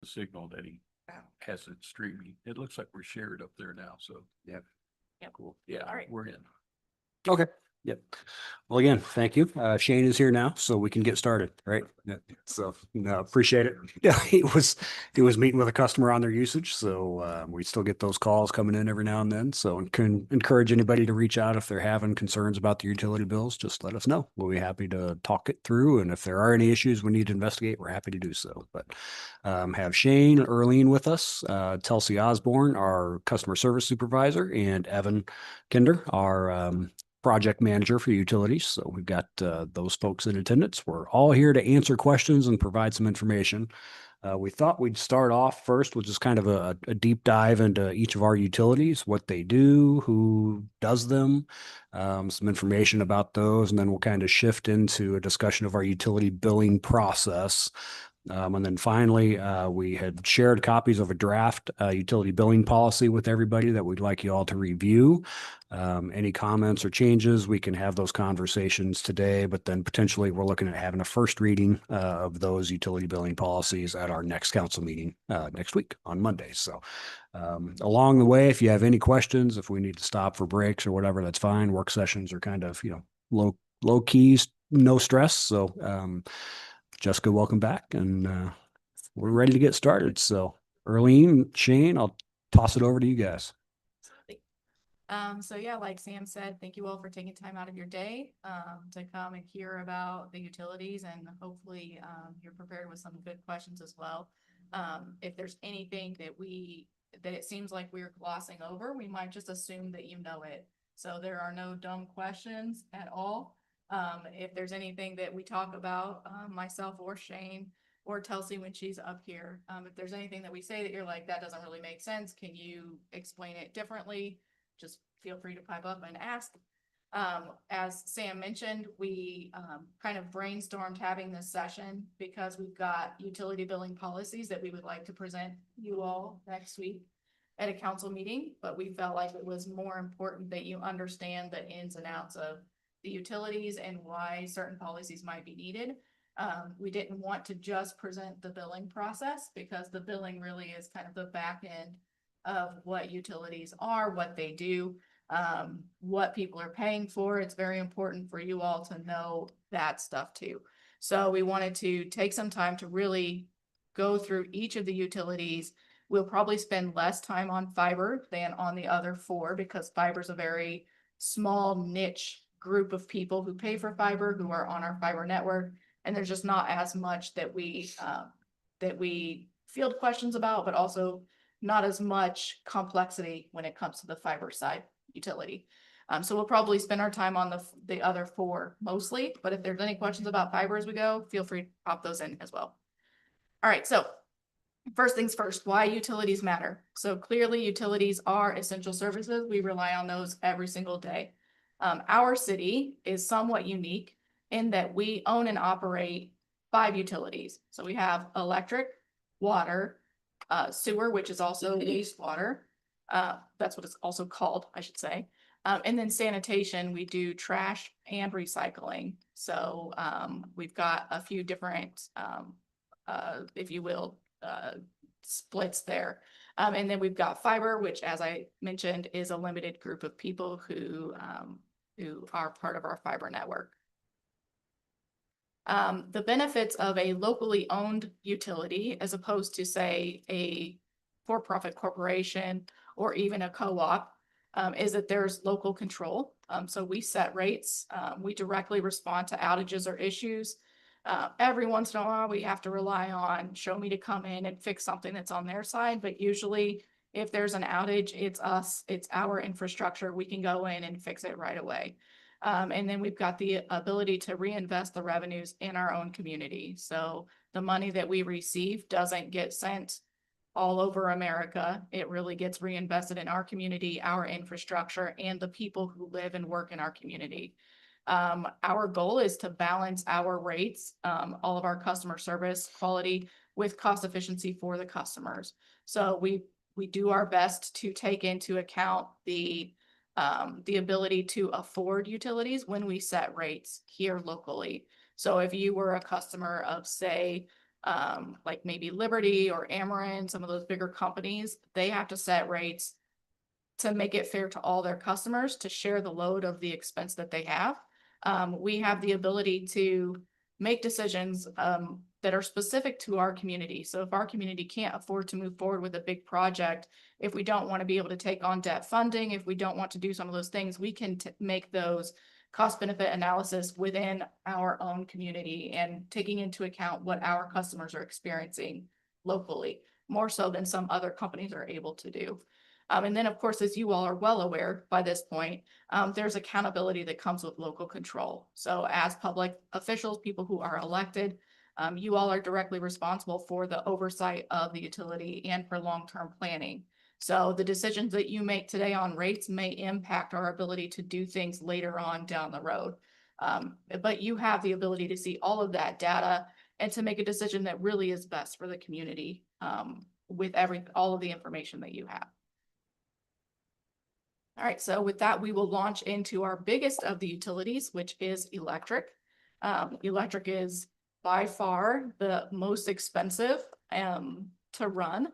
the signal that he has it streaming. It looks like we're shared up there now, so. Yep. Yep. Cool. Yeah, All right. we're in. Okay. Yep. Well, again, thank you. Shane is here now, so we can get started, right? Yeah. So, no, appreciate it. Yeah, he was meeting with a customer on their usage, so we still get those calls coming in every now and then. So, can encourage anybody to reach out if they're having concerns about the utility bills. Just let us know. We'll be happy to talk it through, and if there are any issues we need to investigate, we're happy to do so. But have Shane Earlene with us, Telsey Osborne, our customer service supervisor, and Evan Kinder, our project manager for utilities. So we've got those folks in attendance. We're all here to answer questions and provide some information. We thought we'd start off first with just kind of a deep dive into each of our utilities, what they do, who does them, some information about those, and then we'll kind of shift into a discussion of our utility billing process. And then finally, we had shared copies of a draft utility billing policy with everybody that we'd like you all to review. Any comments or changes, we can have those conversations today, but then potentially we're looking at having a first reading of those utility billing policies at our next council meeting next week on Monday. So along the way, if you have any questions, if we need to stop for breaks or whatever, that's fine. Work sessions are kind of, low keys, no stress. So Jessica, welcome back, and we're ready to get started. So Earlene, Shane, I'll toss it over to you guys. So yeah, like Sam said, thank you all for taking time out of your day to come and hear about the utilities, and hopefully you're prepared with some good questions as well. If there's anything that it seems like we're glossing over, we might just assume that you know it. So there are no dumb questions at all. If there's anything that we talk about, myself or Shane or Telsey when she's up here, if there's anything that we say that you're like, that doesn't really make sense, can you explain it differently? Just feel free to pipe up and ask. As Sam mentioned, we kind of brainstormed having this session because we've got utility billing policies that we would like to present you all next week at a council meeting, but we felt like it was more important that you understand the ins and outs of the utilities and why certain policies might be needed. We didn't want to just present the billing process because the billing really is kind of the back end of what utilities are, what they do, what people are paying for. It's very important for you all to know that stuff too. So we wanted to take some time to really go through each of the utilities. We'll probably spend less time on fiber than on the other four because fiber is a very small niche group of people who pay for fiber, who are on our fiber network. And there's just not as much that we field questions about, but also not as much complexity when it comes to the fiber side utility. So we'll probably spend our time on the other four mostly, but if there's any questions about fiber as we go, feel free to pop those in as well. All right, so first things first, why utilities matter. So clearly utilities are essential services. We rely on those every single day. Our city is somewhat unique in that we own and operate 5 utilities. So we have electric, water, sewer, which is also wastewater. That's what it's also called, I should say. And then sanitation, we do trash and recycling. So we've got a few different, if you will, splits there. And then we've got fiber, which, as I mentioned, is a limited group of people who are part of our fiber network. The benefits of a locally owned utility, as opposed to, say, a for-profit corporation or even a co-op, is that there's local control. So we set rates. We directly respond to outages or issues. Every once in a while, we have to rely on Show Me to come in and fix something that's on their side. But usually, if there's an outage, it's us, it's our infrastructure. We can go in and fix it right away. And then we've got the ability to reinvest the revenues in our own community. So the money that we receive doesn't get sent all over America. It really gets reinvested in our community, our infrastructure, and the people who live and work in our community. Our goal is to balance our rates, all of our customer service quality with cost efficiency for the customers. So we do our best to take into account the ability to afford utilities when we set rates here locally. So if you were a customer of, say, like maybe Liberty or Ameren, some of those bigger companies, they have to set rates to make it fair to all their customers to share the load of the expense that they have. We have the ability to make decisions that are specific to our community. So if our community can't afford to move forward with a big project, if we don't want to be able to take on debt funding, if we don't want to do some of those things, we can make those cost benefit analysis within our own community and taking into account what our customers are experiencing locally, more so than some other companies are able to do. And then, of course, as you all are well aware by this point, there's accountability that comes with local control. So as public officials, people who are elected, you all are directly responsible for the oversight of the utility and for long-term planning. So the decisions that you make today on rates may impact our ability to do things later on down the road. But you have the ability to see all of that data and to make a decision that really is best for the community with all of the information that you have. All right, so with that, we will launch into our biggest of the utilities, which is electric. Electric is by far the most expensive to run,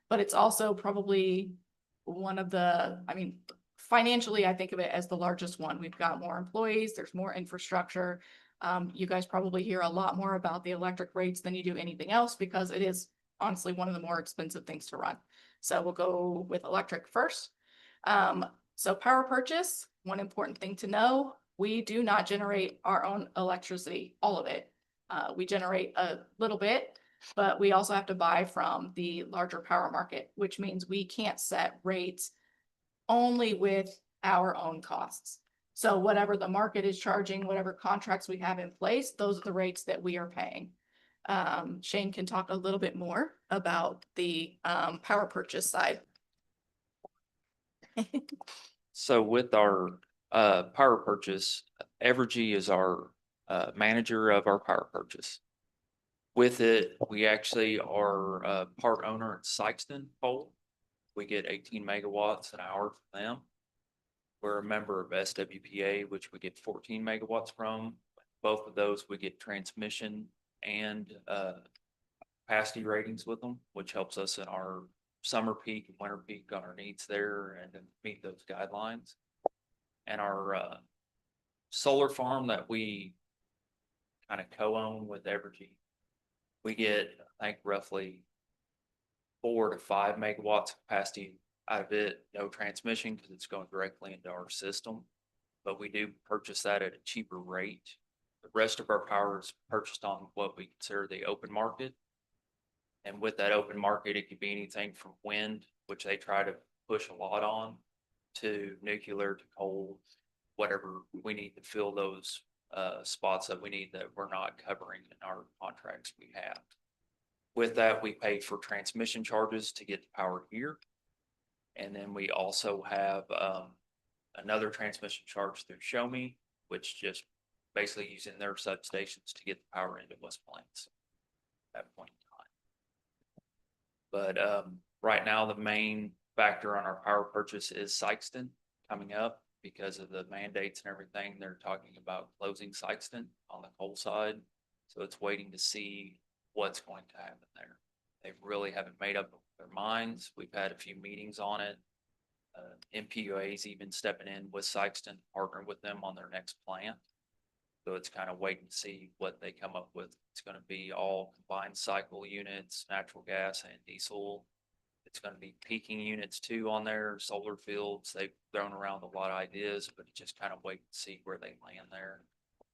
but it's also probably one of the, financially, I think of it as the largest one. We've got more employees, there's more infrastructure. You guys probably hear a lot more about the electric rates than you do anything else because it is honestly one of the more expensive things to run. So we'll go with electric first. So power purchase, one important thing to know, we do not generate our own electricity, all of it. We generate a little bit, but we also have to buy from the larger power market, which means we can't set rates only with our own costs. So whatever the market is charging, whatever contracts we have in place, those are the rates that we are paying. Shane can talk a little bit more about the power purchase side. So with our power purchase, Evergy is our manager of our power purchase. With it, we actually are part owner at Sykeston Pole. We get 18 megawatts an hour from them. We're a member of SWPA, which we get 14 megawatts from. Both of those, we get transmission and capacity ratings with them, which helps us in our summer peak and winter peak on our needs there and to meet those guidelines. And our solar farm that we kind of co-own with Evergy, we get, I think, roughly 4 to 5 megawatts capacity out of it. No transmission because it's going directly into our system, but we do purchase that at a cheaper rate. The rest of our power is purchased on what we consider the open market. And with that open market, it could be anything from wind, which they try to push a lot on, to nuclear, to coal, whatever we need to fill those spots that we need that we're not covering in our contracts we have. With that, we pay for transmission charges to get the power here. And then we also have another transmission charge through Show Me, which just basically using their substations to get the power into West Plains at that point in time. But right now, the main factor on our power purchase is Sykeston coming up because of the mandates and everything. They're talking about closing Sykeston on the coal side. So it's waiting to see what's going to happen there. They really haven't made up their minds. We've had a few meetings on it. MPUA is even stepping in with Sykeston, partnering with them on their next plant. So it's kind of waiting to see what they come up with. It's going to be all combined cycle units, natural gas and diesel. It's going to be peaking units too on there, solar fields. They've thrown around a lot of ideas, but just kind of wait and see where they land there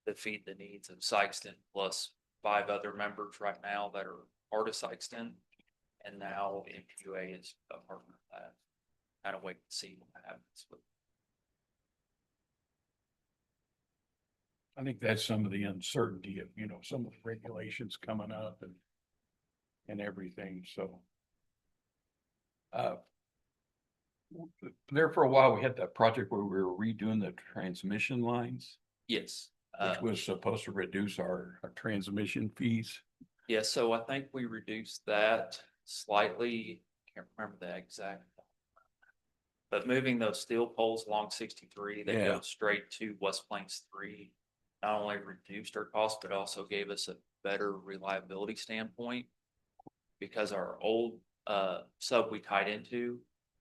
to feed the needs of Sykeston, plus 5 other members right now that are part of Sykeston. And now MPUA is a partner of that. Kind of wait and see what happens with. I think that's some of the uncertainty of, some of the regulations coming up and everything, so. There for a while, we had that project where we were redoing the transmission lines, Yes. which was supposed to reduce our transmission fees. Yeah, so I think we reduced that slightly. Can't remember the exact. But moving those steel poles along 63, they go straight to West Plains 3, not only reduced our cost, but also gave us a better reliability standpoint. Because our old sub we tied into,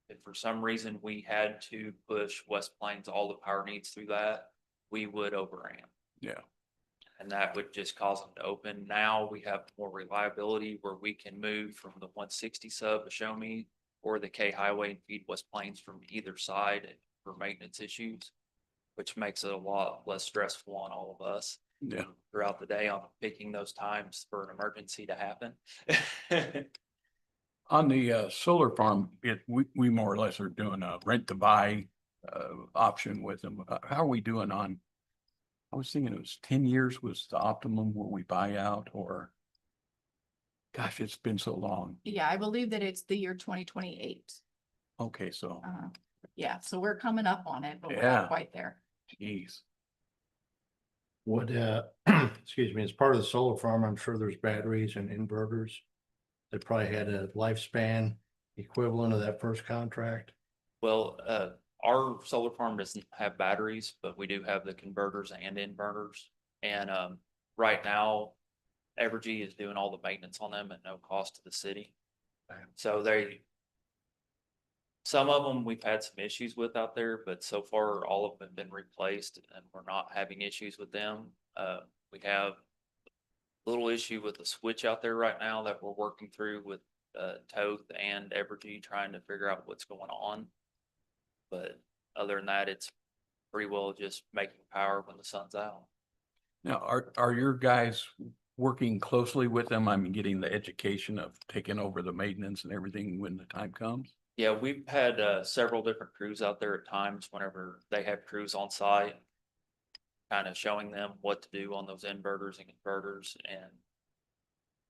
if for some reason we had to push West Plains, all the power needs through that, we would overamp. Yeah. And that would just cause them to open. Now we have more reliability where we can move from the 160 sub to Show Me or the K Highway and feed West Plains from either side for maintenance issues, which makes it a lot less stressful on all of us Yeah. throughout the day on picking those times for an emergency to happen. On the solar farm, we more or less are doing a rent to buy option with them. How are we doing on? I was thinking it was 10 years was the optimum where we buy out, or gosh, it's been so long. Yeah, I believe that it's the year 2028. Okay, so Yeah, so we're coming up on it, but we're Yeah. not quite there. geez. Would, excuse me, as part of the solar farm, I'm sure there's batteries and inverters that probably had a lifespan equivalent of that first contract. Well, our solar farm doesn't have batteries, but we do have the converters and inverters. And right now, Evergy is doing all the maintenance on them at no cost to the city. So some of them we've had some issues with out there, but so far all of them have been replaced and we're not having issues with them. We have a little issue with the switch out there right now that we're working through with Toth and Evergy, trying to figure out what's going on. But other than that, it's pretty well just making power when the sun's out. Now, are your guys working closely with them? I mean, getting the education of taking over the maintenance and everything when the time comes? Yeah, we've had several different crews out there at times whenever they have crews on site. Kind of showing them what to do on those inverters and converters and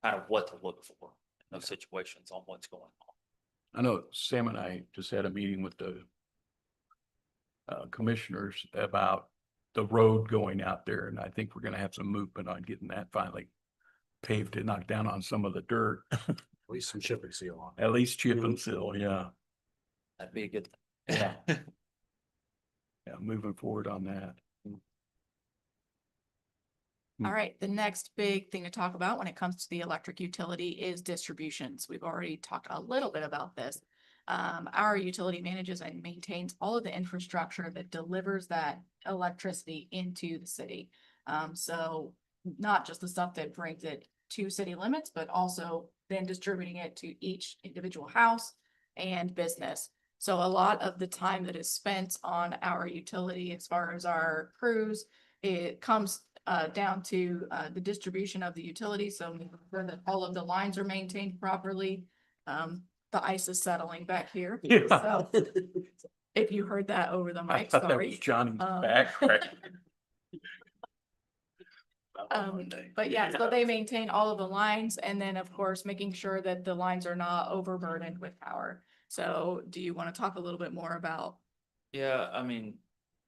kind of what to look for in those situations on what's going on. I know Sam and I just had a meeting with the commissioners about the road going out there, and I think we're gonna have some movement on getting that finally paved and knocked down on some of the dirt. At least some chip and seal on. At least chip and seal, yeah. That'd be a good thing. Yeah. Yeah, moving forward on that. All right, the next big thing to talk about when it comes to the electric utility is distributions. We've already talked a little bit about this. Our utility manages and maintains all of the infrastructure that delivers that electricity into the city. So not just the stuff that brings it to city limits, but also then distributing it to each individual house and business. So a lot of the time that is spent on our utility as far as our crews, it comes down to the distribution of the utility. So making sure that all of the lines are maintained properly. The ice is settling back here. Yeah. So if you heard that over the I mic, thought that was sorry. Johnny's Um, back. Right? But yeah, so they maintain all of the lines and then of course, making sure that the lines are not overburdened with power. So do you want to talk a little bit more about? Yeah, I mean,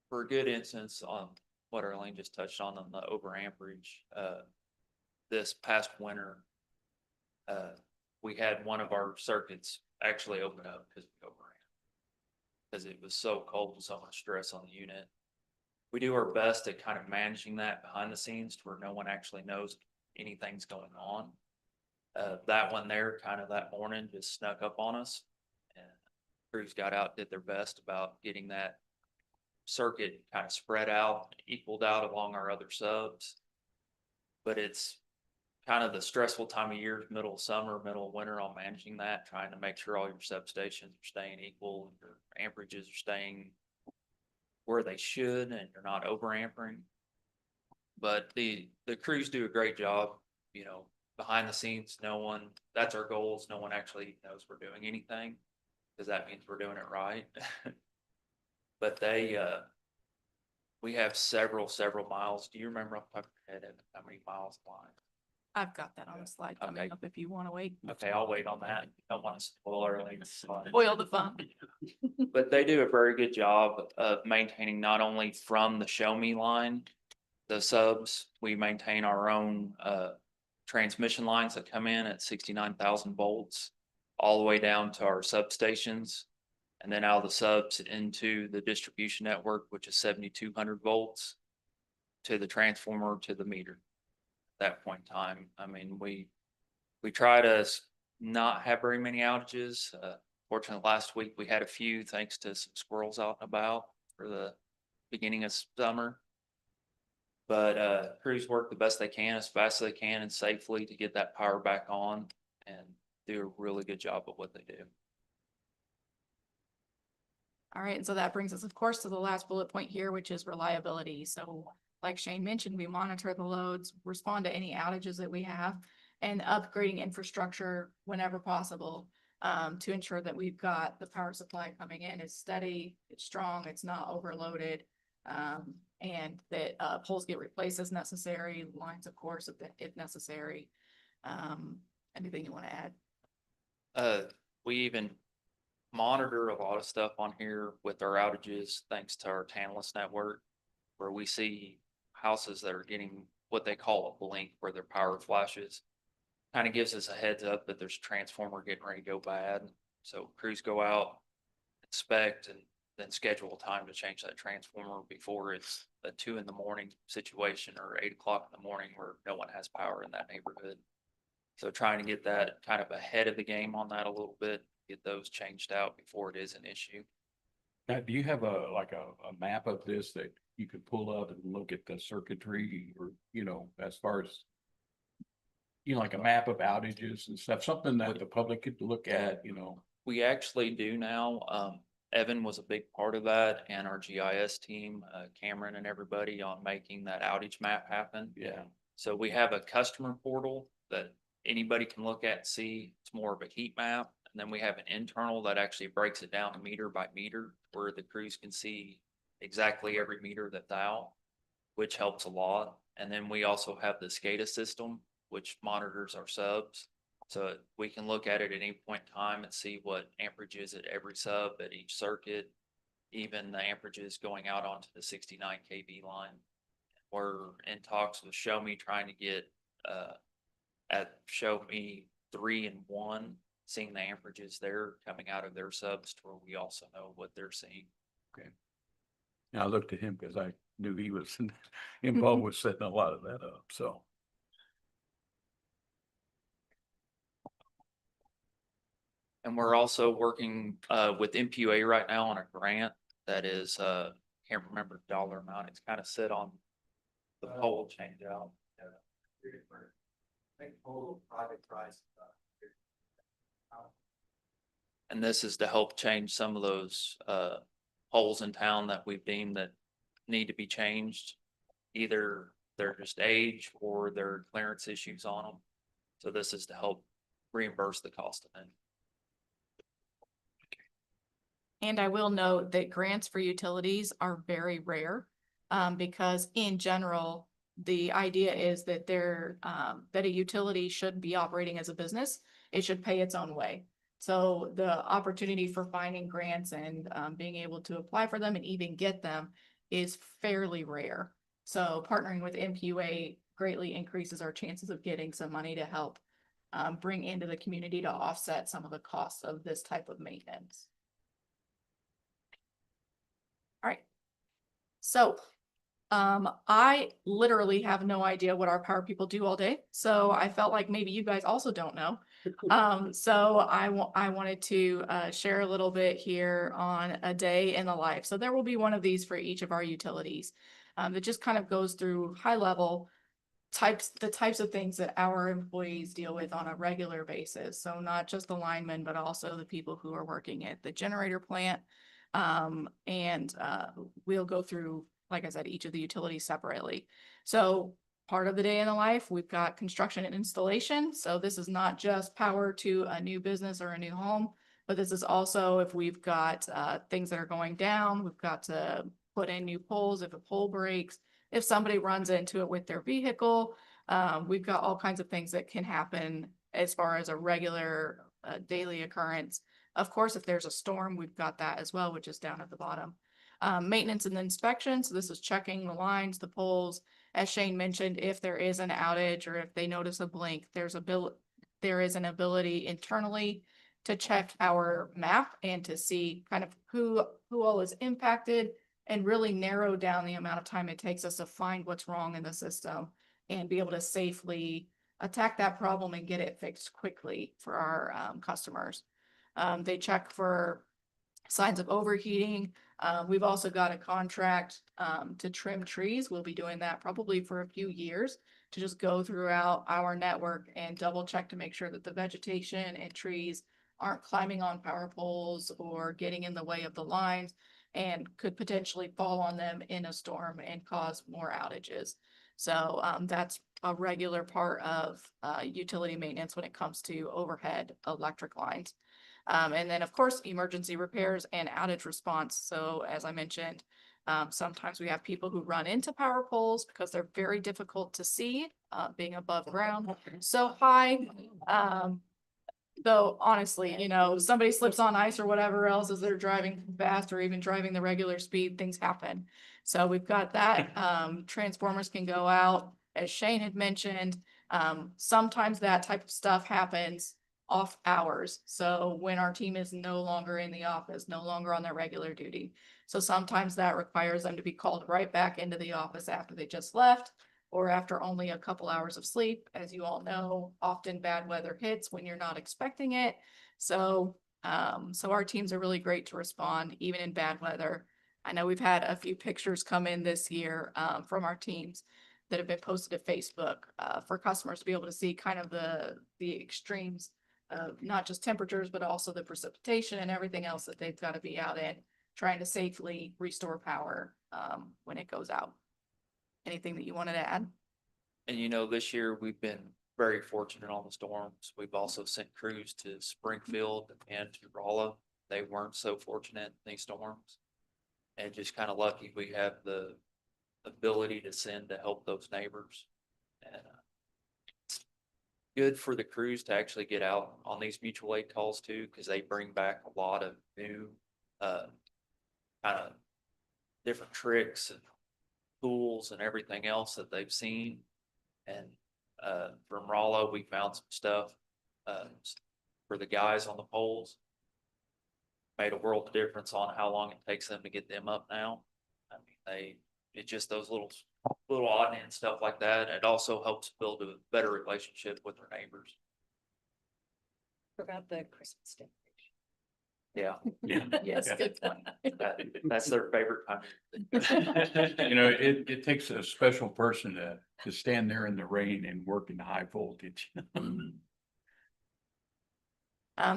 for a good instance on what Arlene just touched on the over amperage, this past winter, we had one of our circuits actually open up because we overran. Because it was so cold and so much stress on the unit. We do our best at kind of managing that behind the scenes to where no one actually knows anything's going on. That one there kind of that morning just snuck up on us. And crews got out, did their best about getting that circuit kind of spread out, equaled out along our other subs. But it's kind of the stressful time of year, middle of summer, middle of winter on managing that, trying to make sure all your substations are staying equal, your amperages are staying where they should, and you're not over ampering. But the crews do a great job, you know, behind the scenes. No one, that's our goals. No one actually knows we're doing anything because that means we're doing it right. But we have several miles. Do you remember off the top of your head how many miles line? I've got that on the slide coming Okay. up if you want to wait. Okay, I'll wait on that. Don't want to spoil early. Spoil the fun. But they do a very good job of maintaining not only from the Show Me line, the subs, we maintain our own transmission lines that come in at 69,000 volts, all the way down to our substations. And then out of the subs into the distribution network, which is 7,200 volts, to the transformer, to the meter. that point in time. I mean, we try to not have very many outages. Fortunately, last week we had a few thanks to some squirrels out and about for the beginning of summer. But crews work the best they can, as fast as they can and safely to get that power back on and do a really good job of what they do. All right, and so that brings us, of course, to the last bullet point here, which is reliability. So like Shane mentioned, we monitor the loads, respond to any outages that we have, and upgrading infrastructure whenever possible to ensure that we've got the power supply coming in is steady, it's strong, it's not overloaded, and that poles get replaced as necessary, lines, of course, if necessary. Anything you want to add? We even monitor a lot of stuff on here with our outages, thanks to our Tantalus network, where we see houses that are getting what they call a blink, where their power flashes. Kind of gives us a heads up that there's a transformer getting ready to go bad. So crews go out, inspect, and then schedule a time to change that transformer before it's a 2 in the morning situation or 8 o'clock in the morning where no one has power in that neighborhood. So trying to get that kind of ahead of the game on that a little bit, get those changed out before it is an issue. Now, do you have a map of this that you could pull up and look at the circuitry or, as far as, like a map of outages and stuff, something that the public could look at, We actually do now. Evan was a big part of that, and our GIS team, Cameron and everybody, on making that outage map happen. Yeah. So we have a customer portal that anybody can look at and see. It's more of a heat map. And then we have an internal that actually breaks it down meter by meter, where the crews can see exactly every meter that's out, which helps a lot. And then we also have the SCADA system, which monitors our subs. So we can look at it at any point in time and see what amperage is at every sub at each circuit, even the amperages going out onto the 69 kV line. We're in talks with Show Me, trying to get at Show Me 3 and 1, seeing the amperages there coming out of their subs to where we also know what they're seeing. Okay. And I looked at him because I knew he was involved with setting a lot of that up, so. And we're also working with MPUA right now on a grant that is, can't remember the dollar amount. It's kind of set on the pole change out. And this is to help change some of those poles in town that we've deemed that need to be changed. Either they're just age or there are clearance issues on them. So this is to help reimburse the cost of it. And I will note that grants for utilities are very rare, because in general, the idea is that that a utility should be operating as a business. It should pay its own way. So the opportunity for finding grants and being able to apply for them and even get them is fairly rare. So partnering with MPUA greatly increases our chances of getting some money to help bring into the community to offset some of the costs of this type of maintenance. All right. So I literally have no idea what our power people do all day. So I felt like maybe you guys also don't know. So I wanted to share a little bit here on a day in the life. So there will be one of these for each of our utilities that just kind of goes through high level the types of things that our employees deal with on a regular basis. So not just the linemen, but also the people who are working at the generator plant. We'll go through, like I said, each of the utilities separately. So part of the day in the life, we've got construction and installation. So this is not just power to a new business or a new home, but this is also if we've got things that are going down, we've got to put in new poles if a pole breaks, if somebody runs into it with their vehicle. We've got all kinds of things that can happen as far as a regular daily occurrence. Of course, if there's a storm, we've got that as well, which is down at the bottom. Maintenance and inspection. So this is checking the lines, the poles. As Shane mentioned, if there is an outage or if they notice a blink, there is an ability internally to check our map and to see kind of who all is impacted and really narrow down the amount of time it takes us to find what's wrong in the system and be able to safely attack that problem and get it fixed quickly for our customers. They check for signs of overheating. We've also got a contract to trim trees. We'll be doing that probably for a few years to just go throughout our network and double check to make sure that the vegetation and trees aren't climbing on power poles or getting in the way of the lines and could potentially fall on them in a storm and cause more outages. So that's a regular part of utility maintenance when it comes to overhead electric lines. And then, of course, emergency repairs and outage response. So as I mentioned, sometimes we have people who run into power poles because they're very difficult to see, being above ground so high. Though honestly, you know, somebody slips on ice or whatever else as they're driving fast or even driving the regular speed, things happen. So we've got that. Transformers can go out, as Shane had mentioned. Sometimes that type of stuff happens off hours. So when our team is no longer in the office, no longer on their regular duty. So sometimes that requires them to be called right back into the office after they just left or after only a couple hours of sleep. As you all know, often bad weather hits when you're not expecting it. So our teams are really great to respond even in bad weather. I know we've had a few pictures come in this year from our teams that have been posted to Facebook for customers to be able to see kind of the extremes of not just temperatures, but also the precipitation and everything else that they've got to be out in trying to safely restore power when it goes out. Anything that you wanted to add? And you know, this year we've been very fortunate on the storms. We've also sent crews to Springfield and to Rolla. They weren't so fortunate in these storms. And just kind of lucky we have the ability to send to help those neighbors. And good for the crews to actually get out on these mutual aid calls too, because they bring back a lot of new kind of different tricks and tools and everything else that they've seen. And from Rollo, we found some stuff for the guys on the poles. Made a world of difference on how long it takes them to get them up now. I mean, it's just those little odd and stuff like that. It also helps build a better relationship with their neighbors. Forgot the Christmas decoration. Yeah, Yes, Yeah. good point. that's their favorite time. You know, it takes a special person to stand there in the rain and work in high voltage.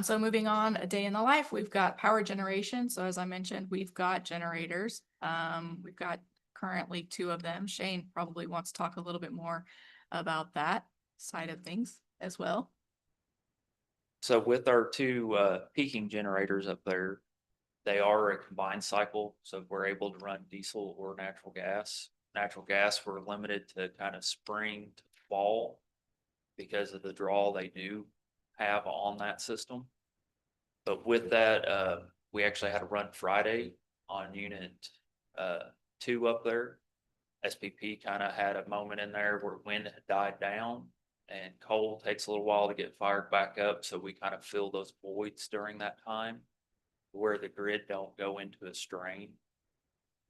So moving on, a day in the life, we've got power generation. So as I mentioned, we've got generators. We've got currently 2 of them. Shane probably wants to talk a little bit more about that side of things as well. So with our 2 peaking generators up there, they are a combined cycle. So we're able to run diesel or natural gas. Natural gas, we're limited to kind of spring to fall because of the draw they do have on that system. But with that, we actually had a run Friday on unit 2 up there. SPP kind of had a moment in there where wind had died down and coal takes a little while to get fired back up. So we kind of fill those voids during that time where the grid don't go into a strain.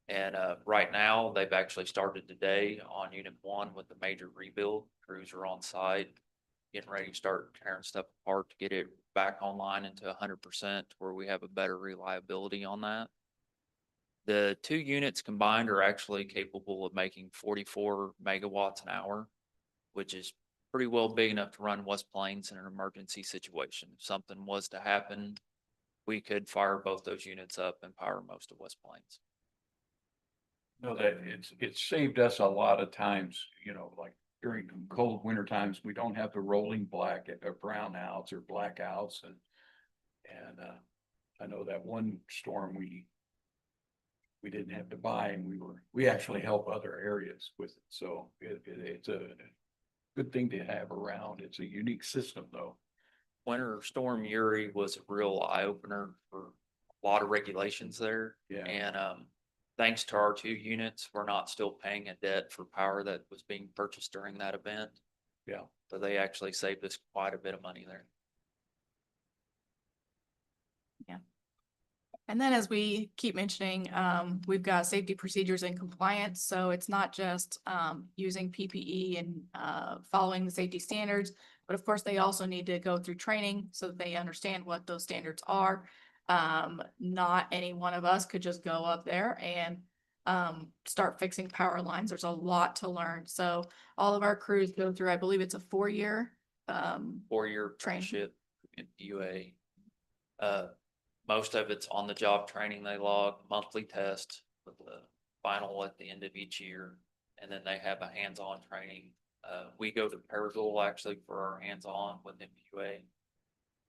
And right now they've actually started today on unit 1 with the major rebuild. Crews are on site, getting ready to start tearing stuff apart to get it back online into 100% where we have a better reliability on that. The 2 units combined are actually capable of making 44 megawatts an hour, which is pretty well big enough to run West Plains in an emergency situation. If something was to happen, we could fire both those units up and power most of West Plains. No, that it's saved us a lot of times, you know, like during cold winter times, we don't have the rolling black or brownouts or blackouts and I know that one storm we didn't have to buy and we actually help other areas with it. So it's a good thing to have around. It's a unique system though. Winter Storm Uri was a real eye opener for a lot of regulations there. Yeah. And thanks to our 2 units, we're not still paying a debt for power that was being purchased during that event. Yeah. So they actually saved us quite a bit of money there. And then as we keep mentioning, we've got safety procedures and compliance. So it's not just using PPE and following the safety standards, but of course, they also need to go through training so that they understand what those standards are. Not any one of us could just go up there and start fixing power lines. There's a lot to learn. So all of our crews go through, I believe it's a 4-year 4-year Training. apprenticeship in UA. Most of it's on the job training. They log monthly test with the final at the end of each year. And then they have a hands-on training. We go to Paragould actually for our hands-on with MPUA.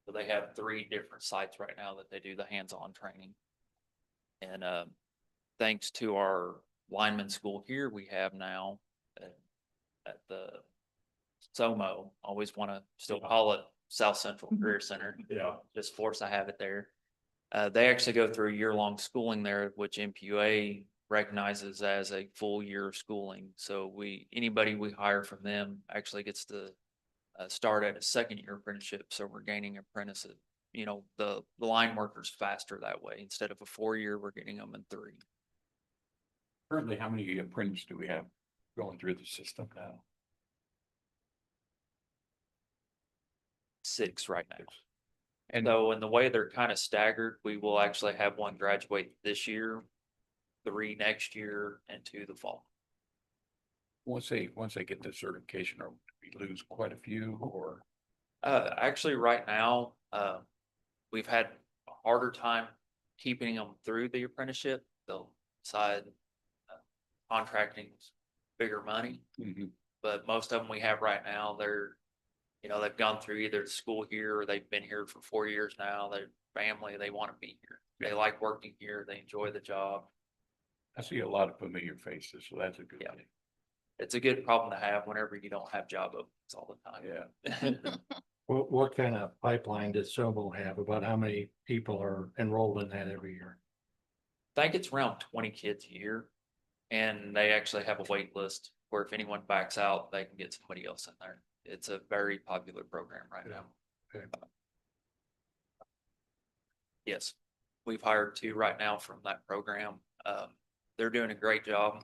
So they have 3 different sites right now that they do the hands-on training. And thanks to our lineman school here, we have now at the SOMO, always want to still call it South Central Career Center. Yeah. Just force I have it there. They actually go through a year-long schooling there, which MPUA recognizes as a full year of schooling. So anybody we hire from them actually gets to start at a 2nd-year apprenticeship. So we're gaining apprentices, the line workers faster that way. Instead of a 4-year, we're getting them in 3. Currently, how many apprentices do we have going through the system now? 6 right now. And So in the way they're kind of staggered, we will actually have 1 graduate this year, 3 next year, and 2 the fall. once they get the certification, or we lose quite a few, or Actually, right now, we've had a harder time keeping them through the apprenticeship. They'll decide contracting's bigger money, but most of them we have right now, they've gone through either the school here or they've been here for 4 years now. Their family, they want to be here. They like working here. They enjoy the job. I see a lot of familiar faces, so that's a good Yeah. thing. It's a good problem to have whenever you don't have job openings all the time. Yeah. What kind of pipeline does Sobo have? About how many people are enrolled in that every year? I think it's around 20 kids a year. And they actually have a wait list where if anyone backs out, they can get somebody else in there. It's a very popular program right now. Okay. Yes, we've hired 2 right now from that program. They're doing a great job.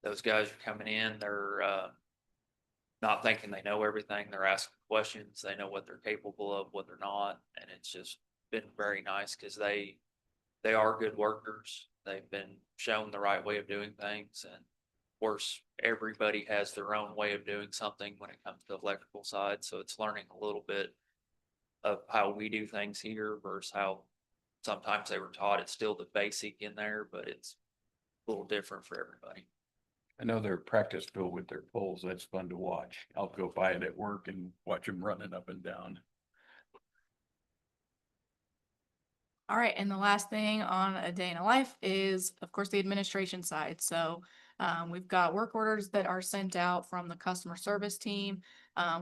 Those guys are coming in, they're not thinking they know everything. They're asking questions. They know what they're capable of, what they're not. And it's just been very nice because they are good workers. They've been shown the right way of doing things. And of course, everybody has their own way of doing something when it comes to the electrical side. So it's learning a little bit of how we do things here versus how sometimes they were taught. It's still the basic in there, but it's a little different for everybody. I know they're practice field with their poles. That's fun to watch. I'll go by it at work and watch them running up and down. All right, and the last thing on a day in a life is, of course, the administration side. So we've got work orders that are sent out from the customer service team,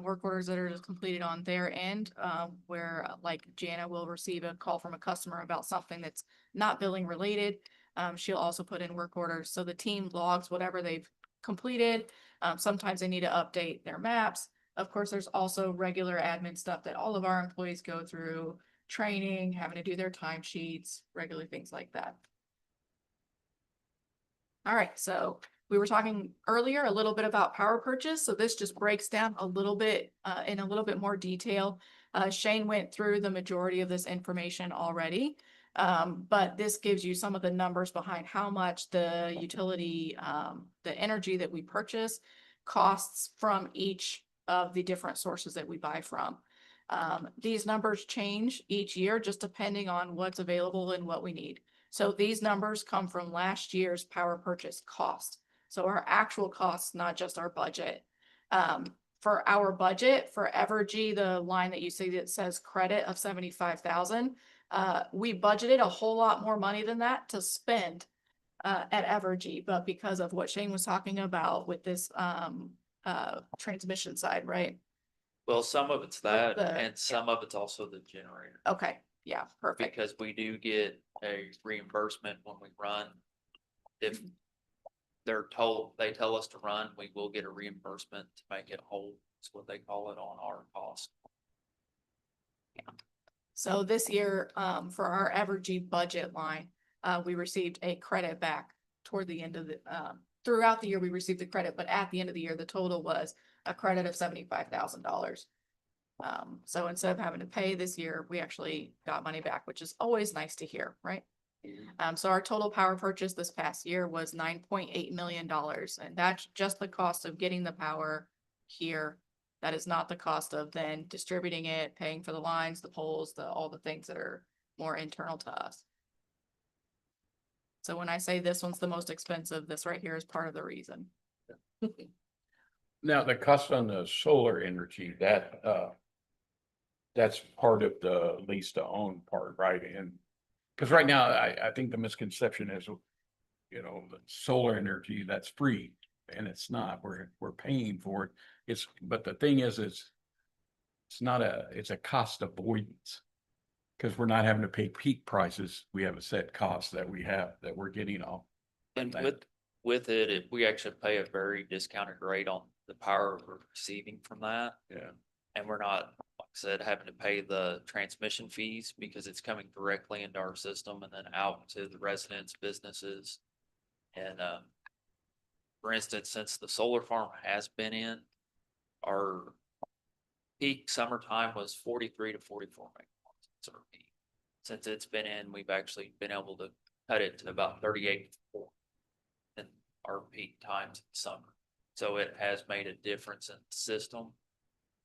work orders that are just completed on their end, where like Jana will receive a call from a customer about something that's not billing related. She'll also put in work orders. So the team logs whatever they've completed. Sometimes they need to update their maps. Of course, there's also regular admin stuff that all of our employees go through. Training, having to do their timesheets, regular things like that. All right, so we were talking earlier a little bit about power purchase. So this just breaks down a little bit in a little bit more detail. Shane went through the majority of this information already. But this gives you some of the numbers behind how much the utility, the energy that we purchase costs from each of the different sources that we buy from. These numbers change each year just depending on what's available and what we need. So these numbers come from last year's power purchase cost. So our actual costs, not just our budget. For our budget for Evergy, the line that you see that says credit of 75,000, we budgeted a whole lot more money than that to spend at Evergy, but because of what Shane was talking about with this transmission side, right? Well, some of it's that the- and some of it's also the generator. Okay, yeah, perfect. Because we do get a reimbursement when we run. If they tell us to run, we will get a reimbursement to make it whole. That's what they call it on our cost. So this year, for our Evergy budget line, we received a credit back toward the end of the, throughout the year, we received the credit, but at the end of the year, the total was a credit of $75,000. So instead of having to pay this year, we actually got money back, which is always nice to hear, right? So our total power purchase this past year was $9.8 million, and that's just the cost of getting the power here. That is not the cost of then distributing it, paying for the lines, the poles, all the things that are more internal to us. So when I say this one's the most expensive, this right here is part of the reason. Now, the cost on the solar energy, that's part of the lease to own part, right? And because right now, I think the misconception is, you know, the solar energy, that's free, and it's not. We're paying for it. But the thing is, it's a cost avoidance. Because we're not having to pay peak prices. We have a set cost that we're getting off. And that. with it, we actually pay a very discounted rate on the power we're receiving from that. Yeah. And we're not, like I said, having to pay the transmission fees because it's coming directly into our system and then out to the residents, businesses. And, for instance, since the solar farm has been in, our peak summertime was 43 to 44 megawatts. It's our peak. Since it's been in, we've actually been able to cut it to about 38 in our peak times in summer. So it has made a difference in the system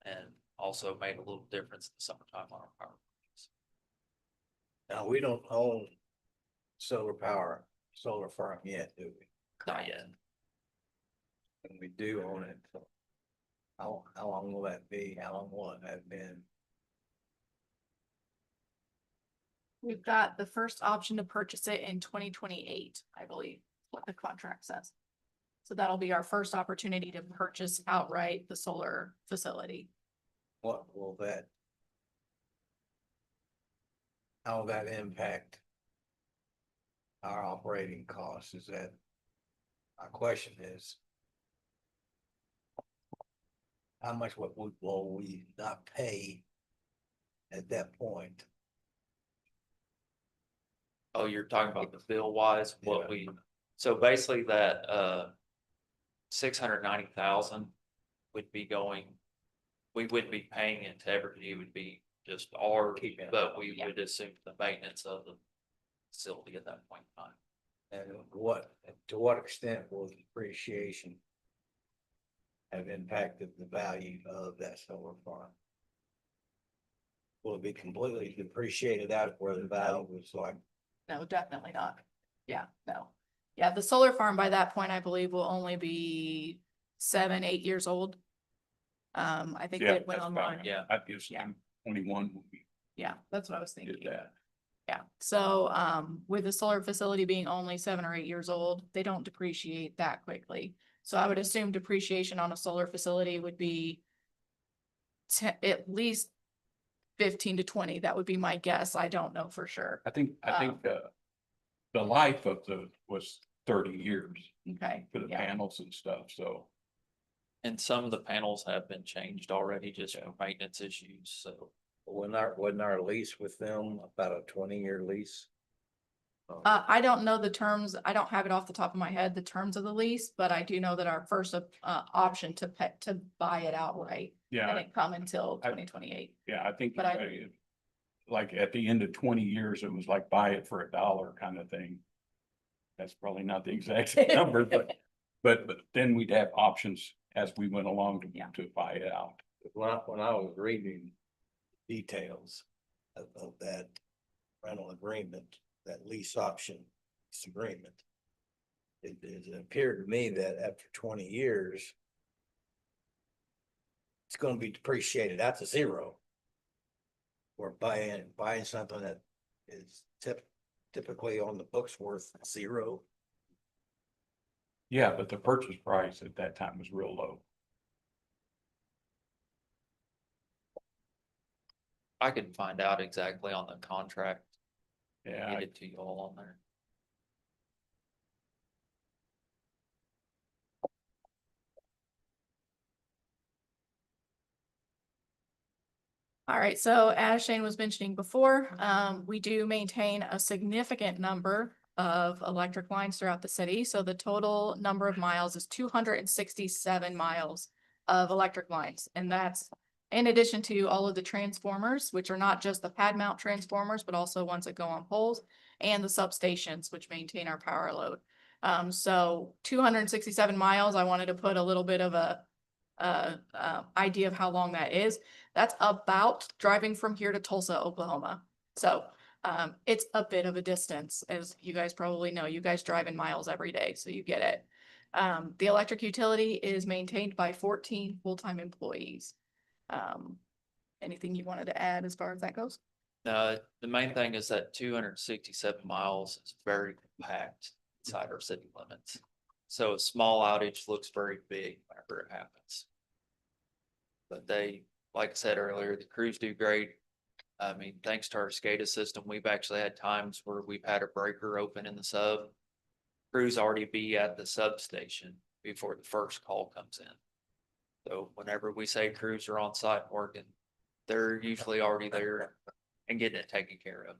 and also made a little difference in the summertime on our power. Now, we don't own solar farm yet, do we? Not yet. And we do own it. So how long will that be? How long will it have been? We've got the first option to purchase it in 2028, I believe, what the contract says. So that'll be our first opportunity to purchase outright the solar facility. What will that? How will that impact our operating costs? Is that? My question is. How much will we not pay at that point? Oh, you're talking about the bill wise, so basically that, 690,000 would be going, we wouldn't be paying it to Evergy, it would be just our, but we would assume the maintenance of the facility at that point in time. And to what extent will depreciation have impacted the value of that solar farm? Will it be completely depreciated out where the value was like? No, definitely not. Yeah, no. Yeah, the solar farm by that point, I believe, will only be 7, 8 years old. I think Yeah, it went that's about- online. Yeah, I guess Yeah. 21 when we Yeah, that's what I was thinking. did that. Yeah, so, with the solar facility being only 7 or 8 years old, they don't depreciate that quickly. So I would assume depreciation on a solar facility would be at least 15 to 20. That would be my guess. I don't know for sure. I think the life of was 30 years Okay, for the yeah. panels and stuff, so. And some of the panels have been changed already just for maintenance issues, so. Wasn't our lease with them about a 20-year lease? I don't know the terms. I don't have it off the top of my head, the terms of the lease, but I do know that our first option to buy it outright Yeah, didn't come until 2028. yeah, I think. But Like at the end of 20 years, it was like buy it for $1 kind of thing. That's probably not the exact number, but then we'd have options as we went along to buy it out. When I was reading details of that rental agreement, that lease option agreement, it appeared to me that after 20 years, it's going to be depreciated out to zero. We're buying something that is typically on the books worth zero. Yeah, but the purchase price at that time was real low. I can find out exactly on the contract, Yeah, get it to you all on there. All right, so as Shane was mentioning before, we do maintain a significant number of electric lines throughout the city. So the total number of miles is 267 miles of electric lines. And that's in addition to all of the transformers, which are not just the pad mount transformers, but also ones that go on poles, and the substations, which maintain our power load. So 267 miles, I wanted to put a little bit of a idea of how long that is. That's about driving from here to Tulsa, Oklahoma. So it's a bit of a distance, as you guys probably know. You guys drive in miles every day, so you get it. The electric utility is maintained by 14 full-time employees. Anything you wanted to add as far as that goes? The main thing is that 267 miles is very compact inside our city limits. So a small outage looks very big whenever it happens. But they, like I said earlier, the crews do great. I mean, thanks to our SCADA system, we've actually had times where we've had a breaker open in the sub. Crews already be at the substation before the first call comes in. So whenever we say crews are on site working, they're usually already there and getting it taken care of.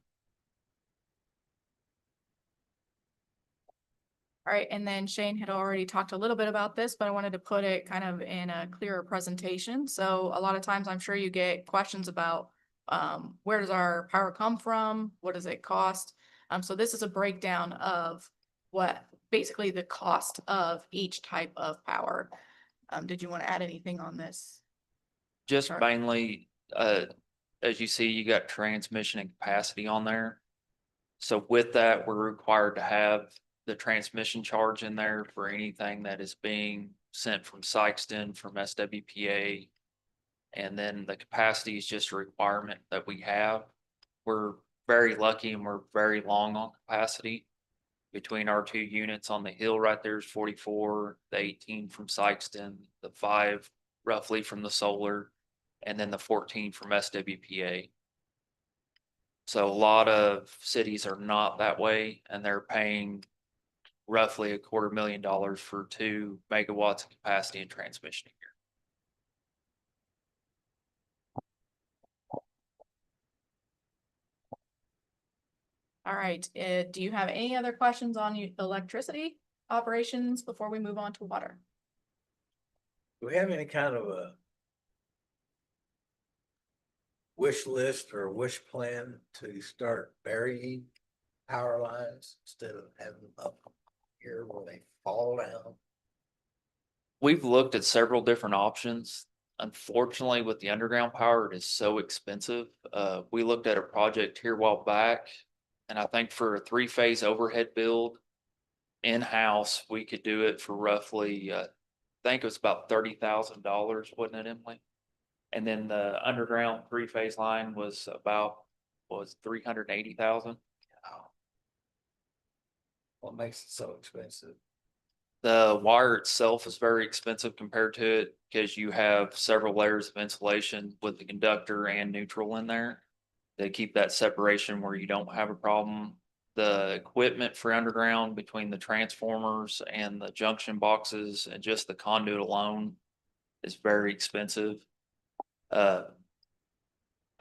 All right, and then Shane had already talked a little bit about this, but I wanted to put it kind of in a clearer presentation. So a lot of times I'm sure you get questions about where does our power come from? What does it cost? So this is a breakdown of what basically the cost of each type of power. Did you want to add anything on this? Just Sure. mainly, as you see, you got transmission and capacity on there. So with that, we're required to have the transmission charge in there for anything that is being sent from Sykeston, from SWPA. And then the capacity is just a requirement that we have. We're very lucky and we're very long on capacity. Between our two units on the hill right there is 44, the 18 from Sykeston, the 5 roughly from the solar, and then the 14 from SWPA. So a lot of cities are not that way, and they're paying roughly $250,000 for 2 megawatts of capacity and transmission a year. All right, do you have any other questions on electricity operations before we move on to water? Do we have any kind of a wish list or wish plan to start burying power lines instead of having them up here where they fall down? We've looked at several different options. Unfortunately, with the underground power, it is so expensive. We looked at a project here a while back, and I think for a 3-phase overhead build in-house, we could do it for roughly, I think it was about $30,000, wasn't it, Emily? And then the underground 3-phase line was about, was 380,000. What makes it so expensive? The wire itself is very expensive compared to it because you have several layers of insulation with the conductor and neutral in there. They keep that separation where you don't have a problem. The equipment for underground between the transformers and the junction boxes and just the conduit alone is very expensive.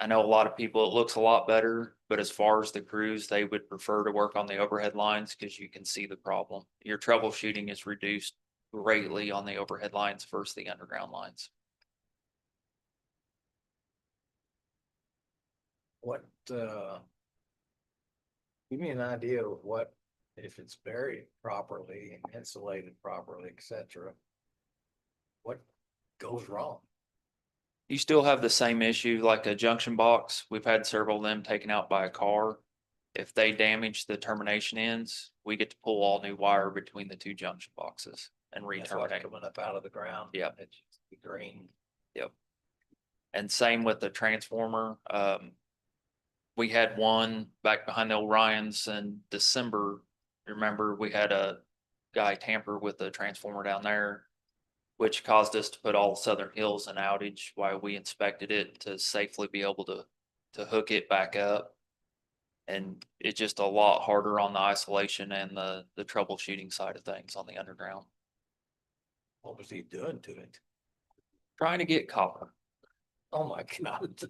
I know a lot of people, it looks a lot better, but as far as the crews, they would prefer to work on the overhead lines because you can see the problem. Your troubleshooting is reduced greatly on the overhead lines versus the underground lines. What, give me an idea of what, if it's buried properly and insulated properly, et cetera, what goes wrong? You still have the same issue like a junction box. We've had several of them taken out by a car. If they damage the termination ends, we get to pull all new wire between the 2 junction boxes and That's what's re-terminate. coming up out of the ground. Yep. It's green. Yep. And same with the transformer. We had one back behind the Orions in December. Remember, we had a guy tamper with the transformer down there, which caused us to put all Southern Hills in outage while we inspected it to safely be able to hook it back up. And it's just a lot harder on the isolation and the troubleshooting side of things on the underground. What was he doing to it? Trying to get copper. Oh, my God.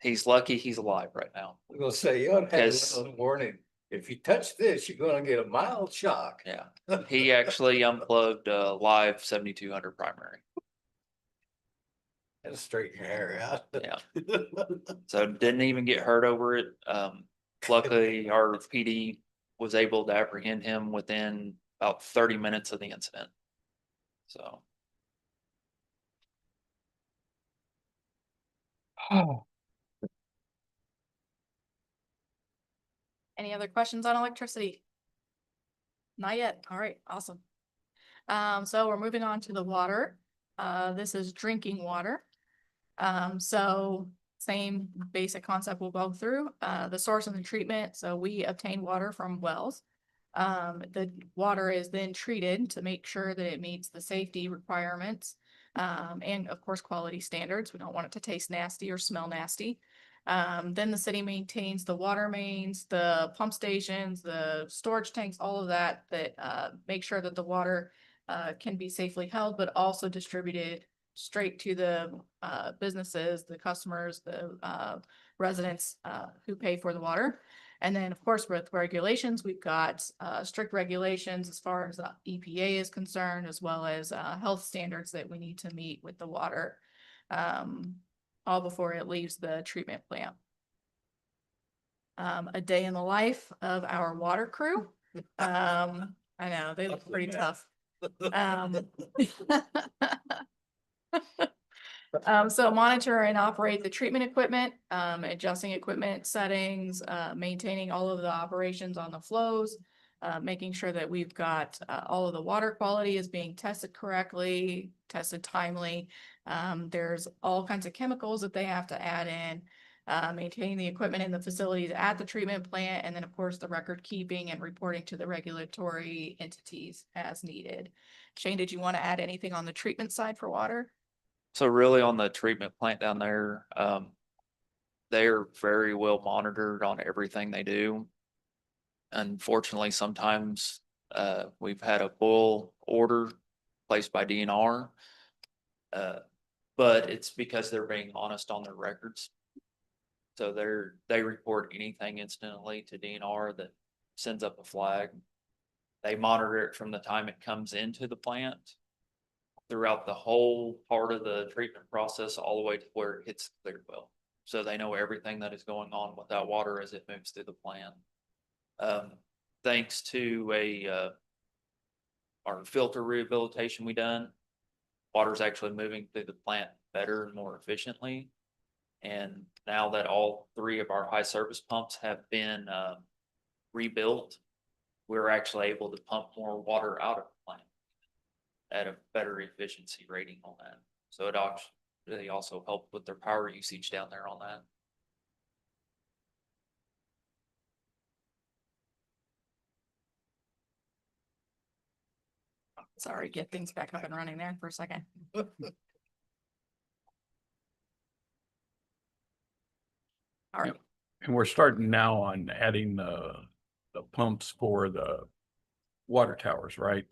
He's lucky he's alive right now. I'm gonna say, you ought to have a Because- little warning. If you touch this, you're gonna get a mild shock. Yeah, he actually unplugged a live 7200 primary. And straighten your hair out. Yeah. So didn't even get hurt over it. Luckily, our PD was able to apprehend him within about 30 minutes of the incident. So. Any other questions on electricity? Not yet. All right, awesome. So we're moving on to the water. This is drinking water. So same basic concept we'll go through, the source and the treatment. So we obtain water from wells. The water is then treated to make sure that it meets the safety requirements. And of course, quality standards. We don't want it to taste nasty or smell nasty. Then the city maintains the water mains, the pump stations, the storage tanks, all of that, make sure that the water can be safely held, but also distributed straight to the businesses, the customers, the residents who pay for the water. And then, of course, with regulations, we've got strict regulations as far as EPA is concerned, as well as health standards that we need to meet with the water, all before it leaves the treatment plant. A day in the life of our water crew. I know, they look pretty tough. So monitor and operate the treatment equipment, adjusting equipment settings, maintaining all of the operations on the flows, making sure that we've got all of the water quality is being tested correctly, tested timely. There's all kinds of chemicals that they have to add in, maintaining the equipment in the facilities at the treatment plant, and then of course the record keeping and reporting to the regulatory entities as needed. Shane, did you want to add anything on the treatment side for water? So really on the treatment plant down there, they're very well monitored on everything they do. Unfortunately, sometimes we've had a bull order placed by DNR. But it's because they're being honest on their records. So they report anything instantly to DNR that sends up a flag. They monitor it from the time it comes into the plant throughout the whole part of the treatment process, all the way to where it hits the clear well. So they know everything that is going on with that water as it moves through the plant. Thanks to our filter rehabilitation we done, water's actually moving through the plant better and more efficiently. And now that all three of our high service pumps have been rebuilt, we're actually able to pump more water out of the plant at a better efficiency rating on that. So it actually also helped with their power usage down there on that. Sorry, get things back up and running there for a second. All right, And we're starting now on adding the pumps for the water towers, right?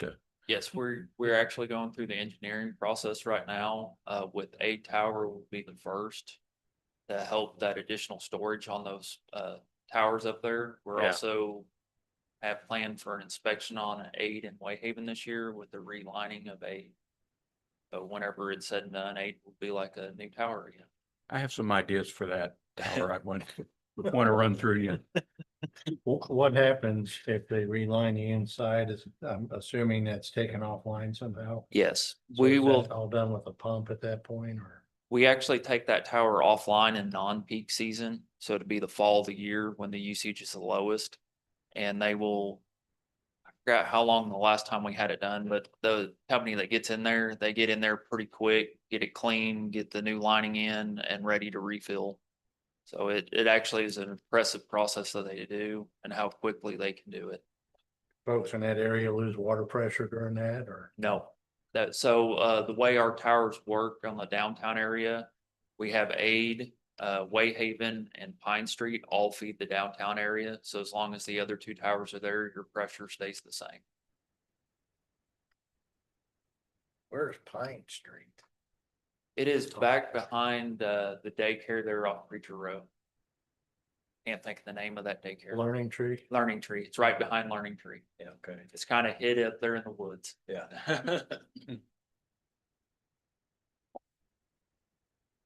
Yes, we're actually going through the engineering process right now. With a tower will be the first to help that additional storage on those towers up there. We're Yeah. also have planned for an inspection on an aid in Whitehaven this year with the relining of aid. So whenever it's said and done, aid will be like a new tower again. I have some ideas for that tower. I want to run through you. What happens if they reline the inside? Is, I'm assuming that's taken offline somehow? Yes, So we is will. that all done with a pump at that point, or? We actually take that tower offline in non-peak season, so it'd be the fall of the year when the usage is the lowest. And they will, I forgot how long the last time we had it done, but the company that gets in there, they get in there pretty quick, get it clean, get the new lining in and ready to refill. So it actually is an impressive process that they do and how quickly they can do it. Folks in that area lose water pressure during that, or? No, the way our towers work on the downtown area, we have Aid, Wayhaven and Pine Street all feed the downtown area. So as long as the other two towers are there, your pressure stays the same. Where's Pine Street? It is back behind the daycare there off Preacher Row. Can't think of the name of that daycare. Learning tree. Learning Tree. It's right behind Learning Tree. Yeah, okay, It's kind of hid up there in the woods. yeah.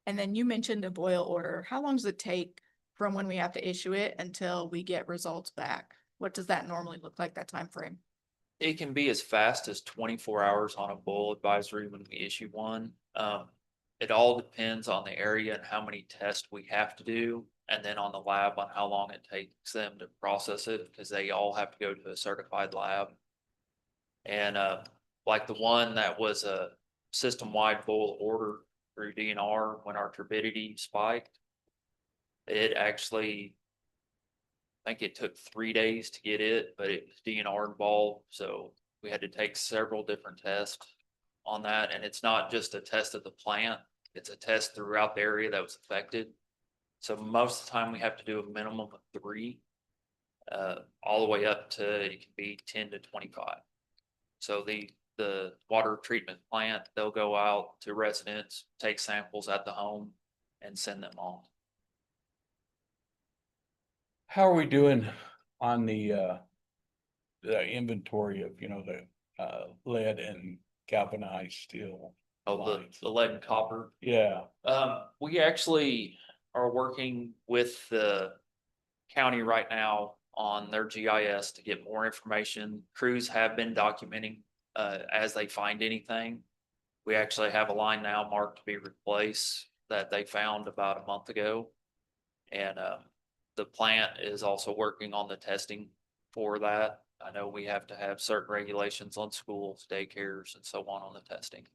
And then you mentioned a boil order. How long does it take from when we have to issue it until we get results back? What does that normally look like, that time frame? It can be as fast as 24 hours on a boil advisory when we issue one. It all depends on the area and how many tests we have to do, and then on the lab on how long it takes them to process it, because they all have to go to a certified lab. And like the one that was a system-wide boil order through DNR when our turbidity spiked, it actually, I think it took 3 days to get it, but it was DNR involved, so we had to take several different tests on that. And it's not just a test of the plant, it's a test throughout the area that was affected. So most of the time we have to do a minimum of 3, all the way up to, it can be 10 to 25. So the water treatment plant, they'll go out to residents, take samples at the home and send them on. How are we doing on the inventory of, the lead and galvanized steel? Oh, lines? the lead and copper. Yeah, We actually are working with the county right now on their GIS to get more information. Crews have been documenting as they find anything. We actually have a line now marked to be replaced that they found about a month ago. And the plant is also working on the testing for that. I know we have to have certain regulations on schools, daycares, and so on the testing.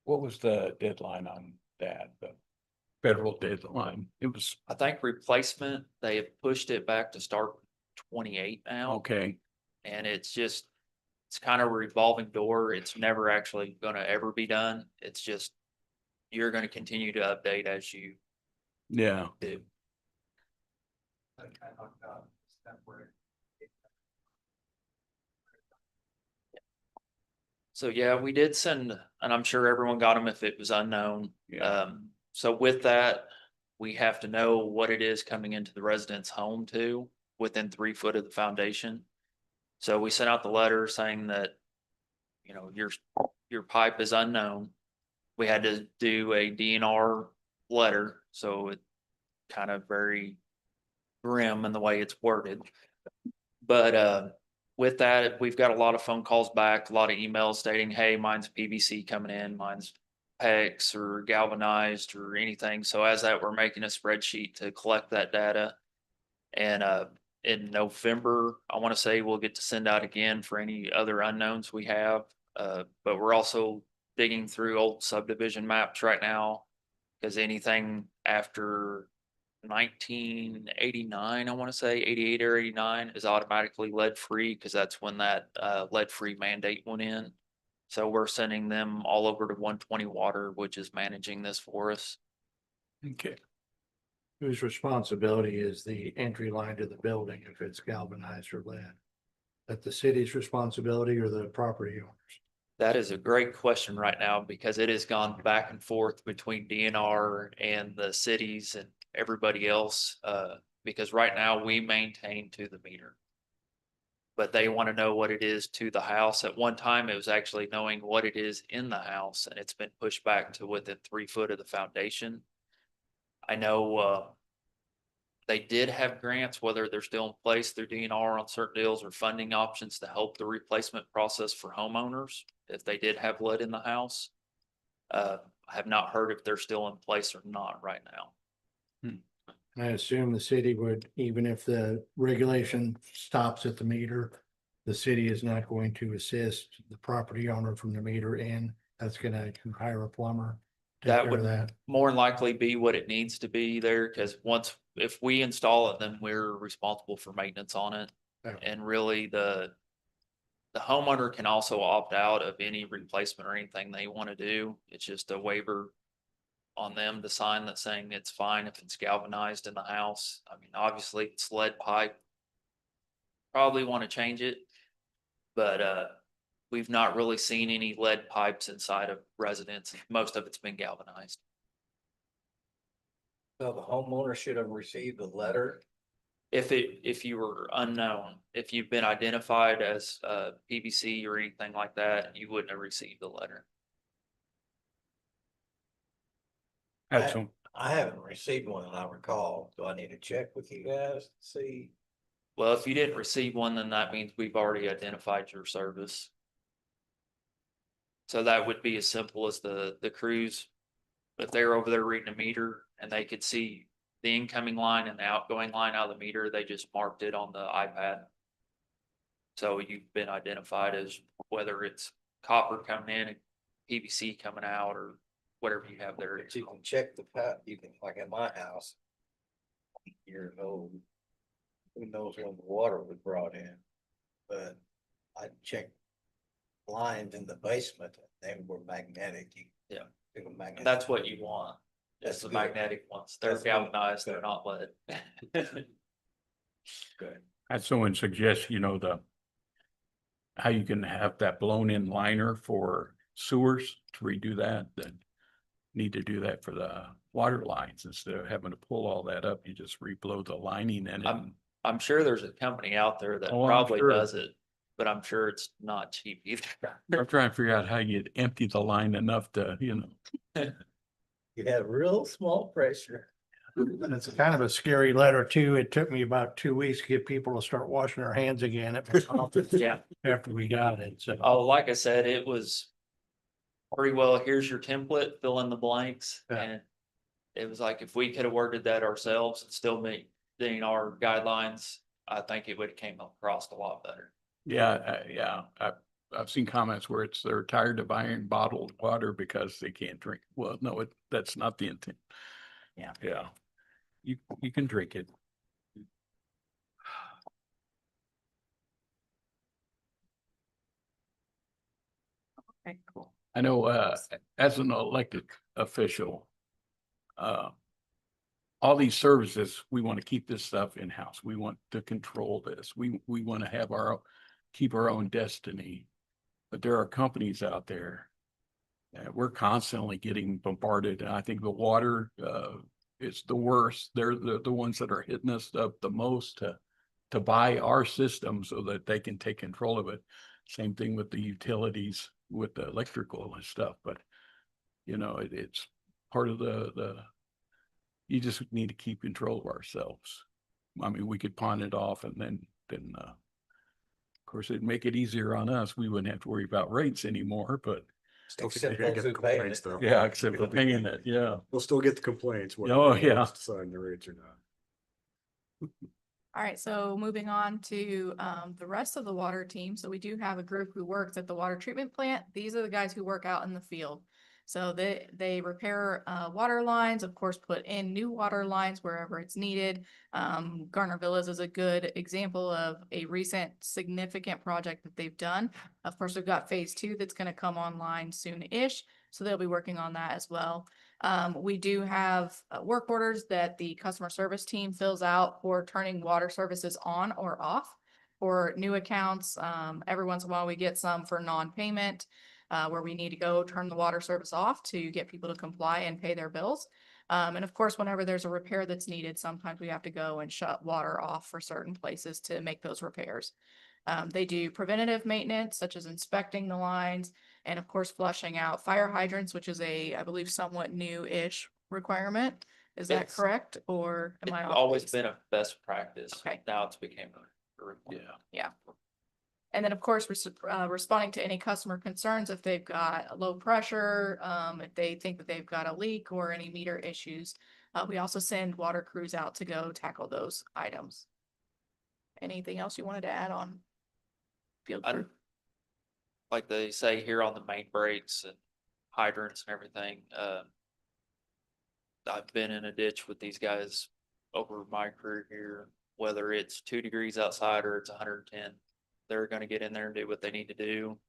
what was the deadline on that? The federal deadline? It was, I think replacement, they have pushed it back to start 28 now. okay, And it's kind of a revolving door. It's never actually gonna ever be done. It's just, you're gonna continue to update as you yeah. do. So yeah, we did send, and I'm sure everyone got them if it was unknown. Yeah. So with that, we have to know what it is coming into the resident's home to within 3 foot of the foundation. So we sent out the letter saying that, your pipe is unknown. We had to do a DNR letter, so it kind of very grim in the way it's worded. But with that, we've got a lot of phone calls back, a lot of emails stating, hey, mine's PVC coming in, mine's PEX or galvanized or anything. So as that, we're making a spreadsheet to collect that data. And in November, I want to say we'll get to send out again for any other unknowns we have. But we're also digging through old subdivision maps right now, because anything after 1989, I want to say 88 or 89 is automatically lead free, because that's when that lead free mandate went in. So we're sending them all over to 120 Water, which is managing this for us. Okay, Whose responsibility is the entry line to the building if it's galvanized or lead? That the city's responsibility or the property owners? That is a great question right now, because it has gone back and forth between DNR and the cities and everybody else. Because right now we maintain to the meter, but they want to know what it is to the house. At one time, it was actually knowing what it is in the house, and it's been pushed back to within 3 foot of the foundation. I know they did have grants, whether they're still in place through DNR on certain deals or funding options to help the replacement process for homeowners if they did have lead in the house. I have not heard if they're still in place or not right now. I assume the city would, even if the regulation stops at the meter, the city is not going to assist the property owner from the meter in. That's gonna hire a plumber. take That care would of that. more than likely be what it needs to be there, because if we install it, then we're responsible for maintenance on it. Yeah. And really the homeowner can also opt out of any replacement or anything they want to do. It's just a waiver on them to sign that saying it's fine if it's galvanized in the house. I mean, obviously it's lead pipe. Probably want to change it, but we've not really seen any lead pipes inside of residents. Most of it's been galvanized. So the homeowner should have received a letter. If you were unknown, if you've been identified as PVC or anything like that, you wouldn't have received the letter. Had some, I haven't received one that I recall. Do I need to check with you guys to see? Well, if you didn't receive one, then that means we've already identified your service. So that would be as simple as the crews. If they're over there reading a meter and they could see the incoming line and the outgoing line out of the meter, they just marked it on the iPad. So you've been identified as whether it's copper coming in and PVC coming out or whatever you have there. But you can check the pipe, you can, like at my house. Years old. Who knows when the water was brought in? But I checked lines in the basement, they were magnetic. Yeah. They were magnetic. That's what you want. That's It's the good. magnetic ones. They're That's good. galvanized, they're Good. not lead. Good. had someone suggest, how you can have that blown in liner for sewers to redo that, then need to do that for the water lines instead of having to pull all that up. You just reblow the lining in it. I'm sure there's a company out there that Oh, I'm probably sure. does it, but I'm sure it's not cheap either. I'm trying to figure out how you empty the line enough to, You have real small pressure. And it's kind of a scary letter too. It took me about 2 weeks to get people to start washing their hands again Yeah. after we got it, so. Oh, like I said, it was pretty well, here's your template, fill in the blanks. Yeah. And it was like, if we could have worded that ourselves and still meeting our guidelines, I think it would have came across a lot better. yeah. I've seen comments where they're tired of buying bottled water because they can't drink. Well, no, that's not the intent. Yeah. Yeah. You can drink it. Okay, cool. I know, as an elected official, all these services, we want to keep this stuff in-house. We want to control this. We want to have keep our own destiny. But there are companies out there. We're constantly getting bombarded. And I think the water, is the worst. They're the ones that are hitting us up the most to buy our system so that they can take control of it. Same thing with the utilities, with the electrical and stuff, but it's part of you just need to keep control of ourselves. I mean, we could pawn it off and then, of course, it'd make it easier on us. We wouldn't have to worry about rates anymore, but Still Except get those the who pay complaints it. though. yeah, except for paying it, yeah. We'll still get the complaints. whether Oh, we yeah. Decide the rates or not. All right, so moving on to the rest of the water team. So we do have a group who works at the water treatment plant. These are the guys who work out in the field. So they repair water lines, of course, put in new water lines wherever it's needed. Garner Villas is a good example of a recent significant project that they've done. Of course, we've got phase 2 that's going to come online soon-ish. So they'll be working on that as well. We do have work orders that the customer service team fills out for turning water services on or off for new accounts. Every once in a while, we get some for non-payment where we need to go turn the water service off to get people to comply and pay their bills. And of course, whenever there's a repair that's needed, sometimes we have to go and shut water off for certain places to make those repairs. They do preventative maintenance, such as inspecting the lines and of course flushing out fire hydrants, which is a, I believe, somewhat new-ish requirement. Is that It's- correct? Or am I It's off always base? been a best practice. Okay. Now it's became a requirement. Yeah. And then, of course, responding to any customer concerns if they've got low pressure, if they think that they've got a leak or any meter issues. We also send water crews out to go tackle those items. Anything else you wanted to add on? Field I- crew? Like they say here on the main breaks and hydrants and everything, I've been in a ditch with these guys over my career here, whether it's 2 degrees outside or it's 110. They're gonna get in there and do what they need to do.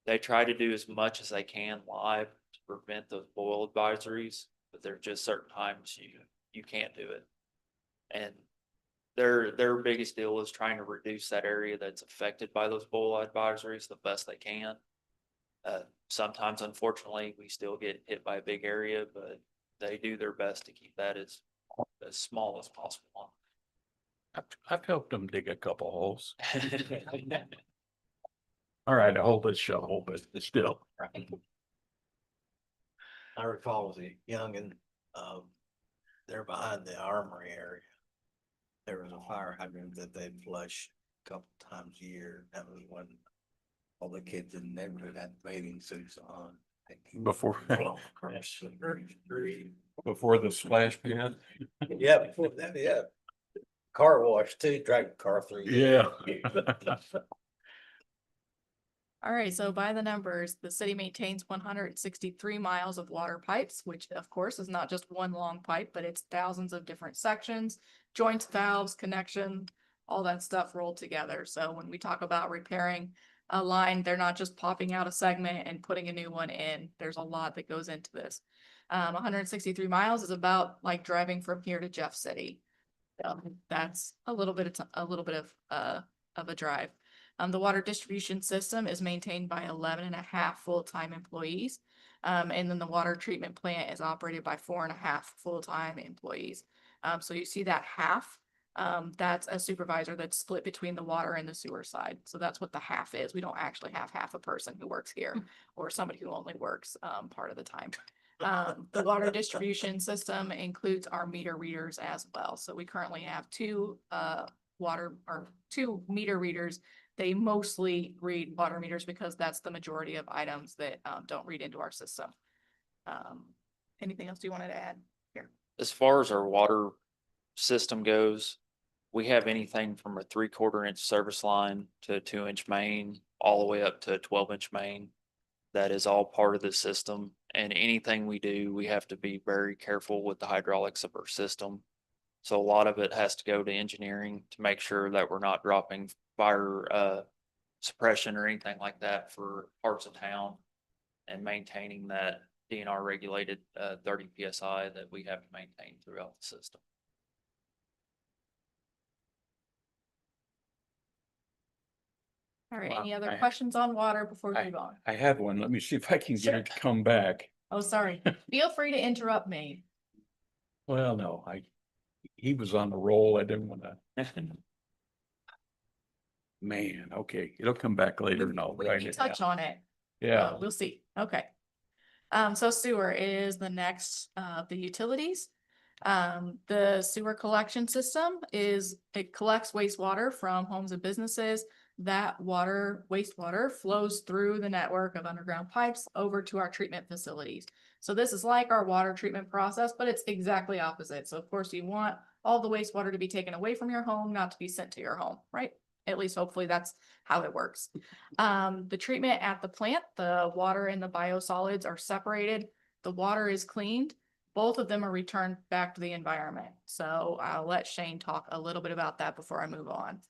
They try to do as much as they can live to prevent those boil advisories, but there's just certain times you can't do it. And their biggest deal is trying to reduce that area that's affected by those boil advisories the best they can. Sometimes unfortunately, we still get hit by a big area, but they do their best to keep that as small as possible. I've helped them dig a couple holes. All right, I hold this shovel, but still. I recall as a youngin, there behind the armory area. There was a fire hydrant that they'd flush a couple times a year. That was when all the kids in the neighborhood had bathing suits on. Before, Across the street. before the splash pad. Yeah, before that, yeah. Car wash too, drag the car through. Yeah. All right, so by the numbers, the city maintains 163 miles of water pipes, which of course is not just one long pipe, but it's thousands of different sections, joints, valves, connection, all that stuff rolled together. So when we talk about repairing a line, they're not just popping out a segment and putting a new one in. There's a lot that goes into this. 163 miles is about like driving from here to Jeff City. That's a little bit of a drive. The water distribution system is maintained by 11 and a half full-time employees. And then the water treatment plant is operated by 4.5 full-time employees. So you see that half, that's a supervisor that's split between the water and the sewer side. So that's what the half is. We don't actually have half a person who works here or somebody who only works, part of the time. The water distribution system includes our meter readers as well. So we currently have two meter readers. They mostly read water meters because that's the majority of items that don't read into our system. Anything else you wanted to add here? As far as our water system goes, we have anything from a 3/4 inch service line to a 2-inch main, all the way up to a 12-inch main. That is all part of the system, and anything we do, we have to be very careful with the hydraulics of our system. So a lot of it has to go to engineering to make sure that we're not dropping fire suppression or anything like that for parts of town, and maintaining that DNR regulated 30 PSI that we have to maintain throughout the system. All right, Wow, any other I- questions on water before we I- move on? I had one. Let me see if I can get it to come back. Oh, sorry. Feel free to interrupt me. Well, no, he was on the roll. I didn't want to. Man, okay, it'll come back later and I'll We write can it touch down. on it. Yeah, We'll see. Okay. So sewer is the next of the utilities. The sewer collection system it collects wastewater from homes and businesses. That wastewater flows through the network of underground pipes over to our treatment facilities. So this is like our water treatment process, but it's exactly opposite. So of course you want all the wastewater to be taken away from your home, not to be sent to your home, right? At least hopefully that's how it works. The treatment at the plant, the water and the biosolids are separated. The water is cleaned. Both of them are returned back to the environment. So I'll let Shane talk a little bit about that before I move on.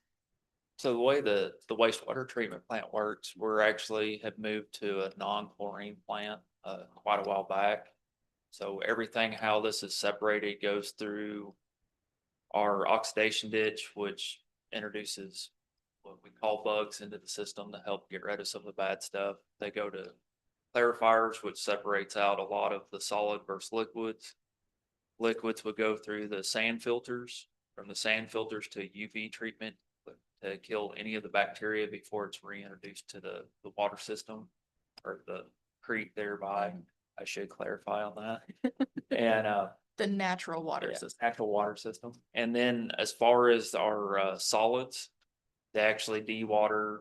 So the way the wastewater treatment plant works, we're actually have moved to a non-chlorine plant quite a while back. So everything, how this is separated, goes through our oxidation ditch, which introduces what we call bugs into the system to help get rid of some of the bad stuff. They go to clarifiers, which separates out a lot of the solid versus liquids. Liquids would go through the sand filters, from the sand filters to UV treatment to kill any of the bacteria before it's reintroduced to the water system or the creek thereby. I should clarify on that. And The natural water yeah, system. Natural water system. And then as far as our solids, they actually dewater,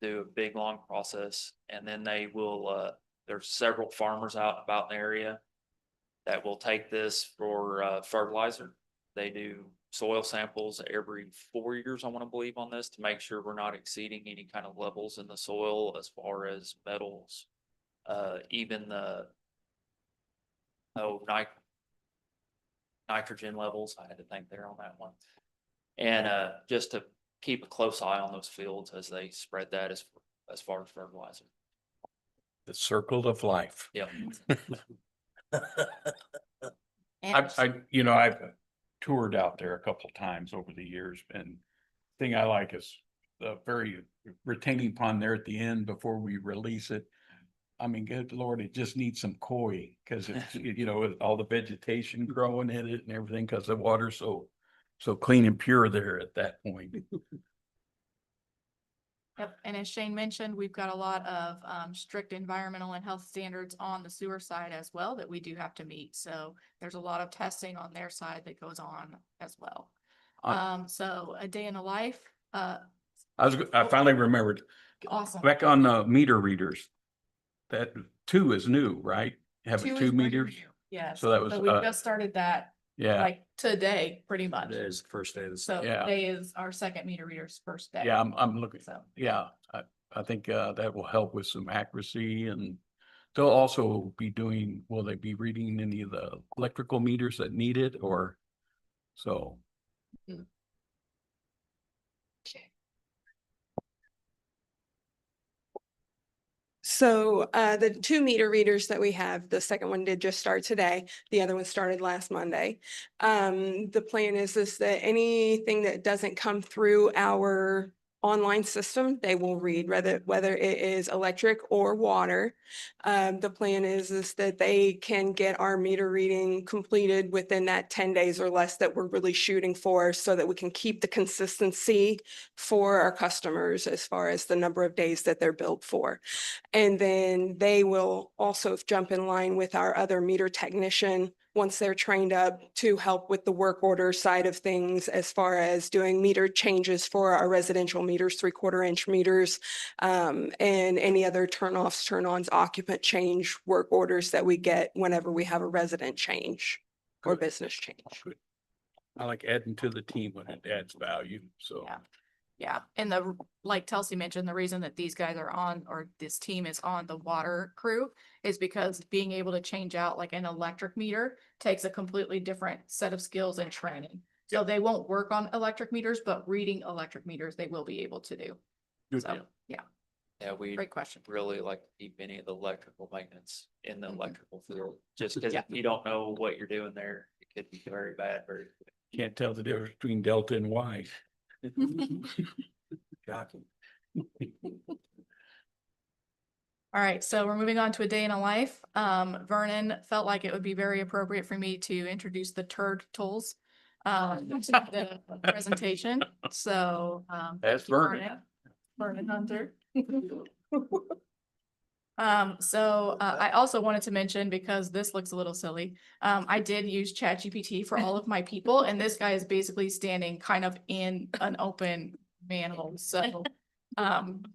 do a big long process, and then they will there's several farmers out about in the area that will take this for fertilizer. They do soil samples every 4 years, I want to believe, on this to make sure we're not exceeding any kind of levels in the soil as far as metals, even the nitrogen levels. I had to think there on that one. And just to keep a close eye on those fields as they spread that as far as fertilizer. the circle of life. Yeah. And I've toured out there a couple times over the years, and thing I like is the very retaining pond there at the end before we release it. I mean, good Lord, it just needs some koi, because it's, you know, with all the vegetation growing in it and everything, because the water's so clean and pure there at that point. Yep, and as Shane mentioned, we've got a lot of strict environmental and health standards on the sewer side as well that we do have to meet. So there's a lot of testing on their side that goes on as well. So a day in the life, I finally remembered, awesome. back on meter readers, that 2 is new, right? Having 2 is brand meters? new. Yeah, So that was, we just started that Yeah, like today, pretty much. It is the first day of the. So Yeah. today is our second meter reader's first day. yeah, I'm looking, So, yeah, I think that will help with some accuracy, and they'll also be doing, will they be reading any of the electrical meters that need it, or so? So the 2 meter readers that we have, the second one did just start today. The other one started last Monday. The plan is that anything that doesn't come through our online system, they will read, whether it is electric or water. The plan is that they can get our meter reading completed within that 10 days or less that we're really shooting for, so that we can keep the consistency for our customers as far as the number of days that they're billed for. And then they will also jump in line with our other meter technician once they're trained up to help with the work order side of things, as far as doing meter changes for our residential meters, 3/4 inch meters, and any other turn-offs, turn-ons, occupant change work orders that we get whenever we have a resident change or Good. business change. Good. I like adding to the team when it adds value, so. Yeah. Yeah, and like Telsey mentioned, the reason that these guys are on, or this team is on the water crew, is because being able to change out like an electric meter takes a completely different set of skills and training. So they won't work on electric meters, but reading electric meters, they will be able to do. Good So, deal. yeah, Yeah, we great question. really like to keep any of the electrical maintenance in the Mhm. electrical field, just because Yeah. if you don't know what you're doing there, it could be very bad, very. Can't tell the difference between delta and Y. Shocking. All right, so we're moving on to a day in a life. Vernon felt like it would be very appropriate for me to introduce the turd tools to the presentation. So That's thank you, Vernon. Vernon Hunter. I also wanted to mention, because this looks a little silly, I did use ChatGPT for all of my people, and this guy is basically standing kind of in an open manhole. So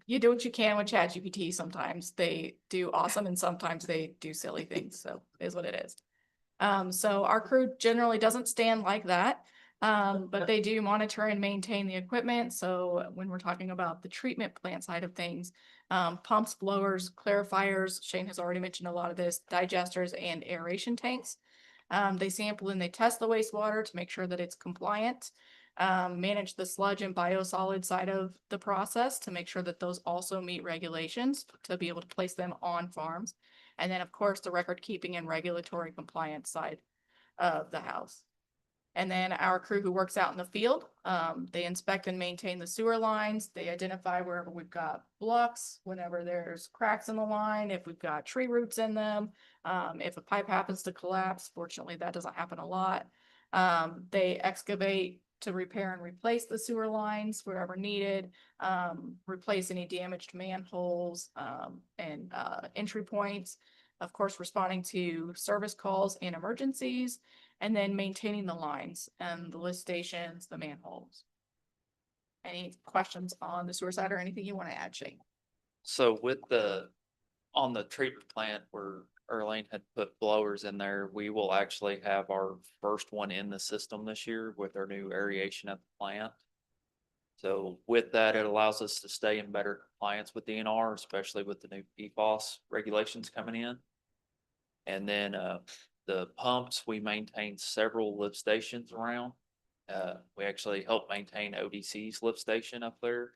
you do what you can with ChatGPT. Sometimes they do awesome and sometimes they do silly things. So it is what it is. So our crew generally doesn't stand like that. But they do monitor and maintain the equipment. So when we're talking about the treatment plant side of things, pumps, blowers, clarifiers, Shane has already mentioned a lot of this, digesters and aeration tanks. They sample and they test the wastewater to make sure that it's compliant. Manage the sludge and biosolid side of the process to make sure that those also meet regulations to be able to place them on farms. And then, of course, the record keeping and regulatory compliance side of the house. And then our crew who works out in the field, they inspect and maintain the sewer lines. They identify wherever we've got blocks, whenever there's cracks in the line, if we've got tree roots in them, if a pipe happens to collapse. Fortunately, that doesn't happen a lot. They excavate to repair and replace the sewer lines wherever needed, replace any damaged manholes and entry points. Of course, responding to service calls and emergencies, and then maintaining the lines and the lift stations, the manholes. Any questions on the sewer side or anything you want to add, Shane? So on the treatment plant where Erlene had put blowers in there, we will actually have our first one in the system this year with our new aeration at the plant. So with that, it allows us to stay in better compliance with DNR, especially with the new PFAS regulations coming in. And then the pumps, we maintain several lift stations around. We actually help maintain ODC's lift station up there.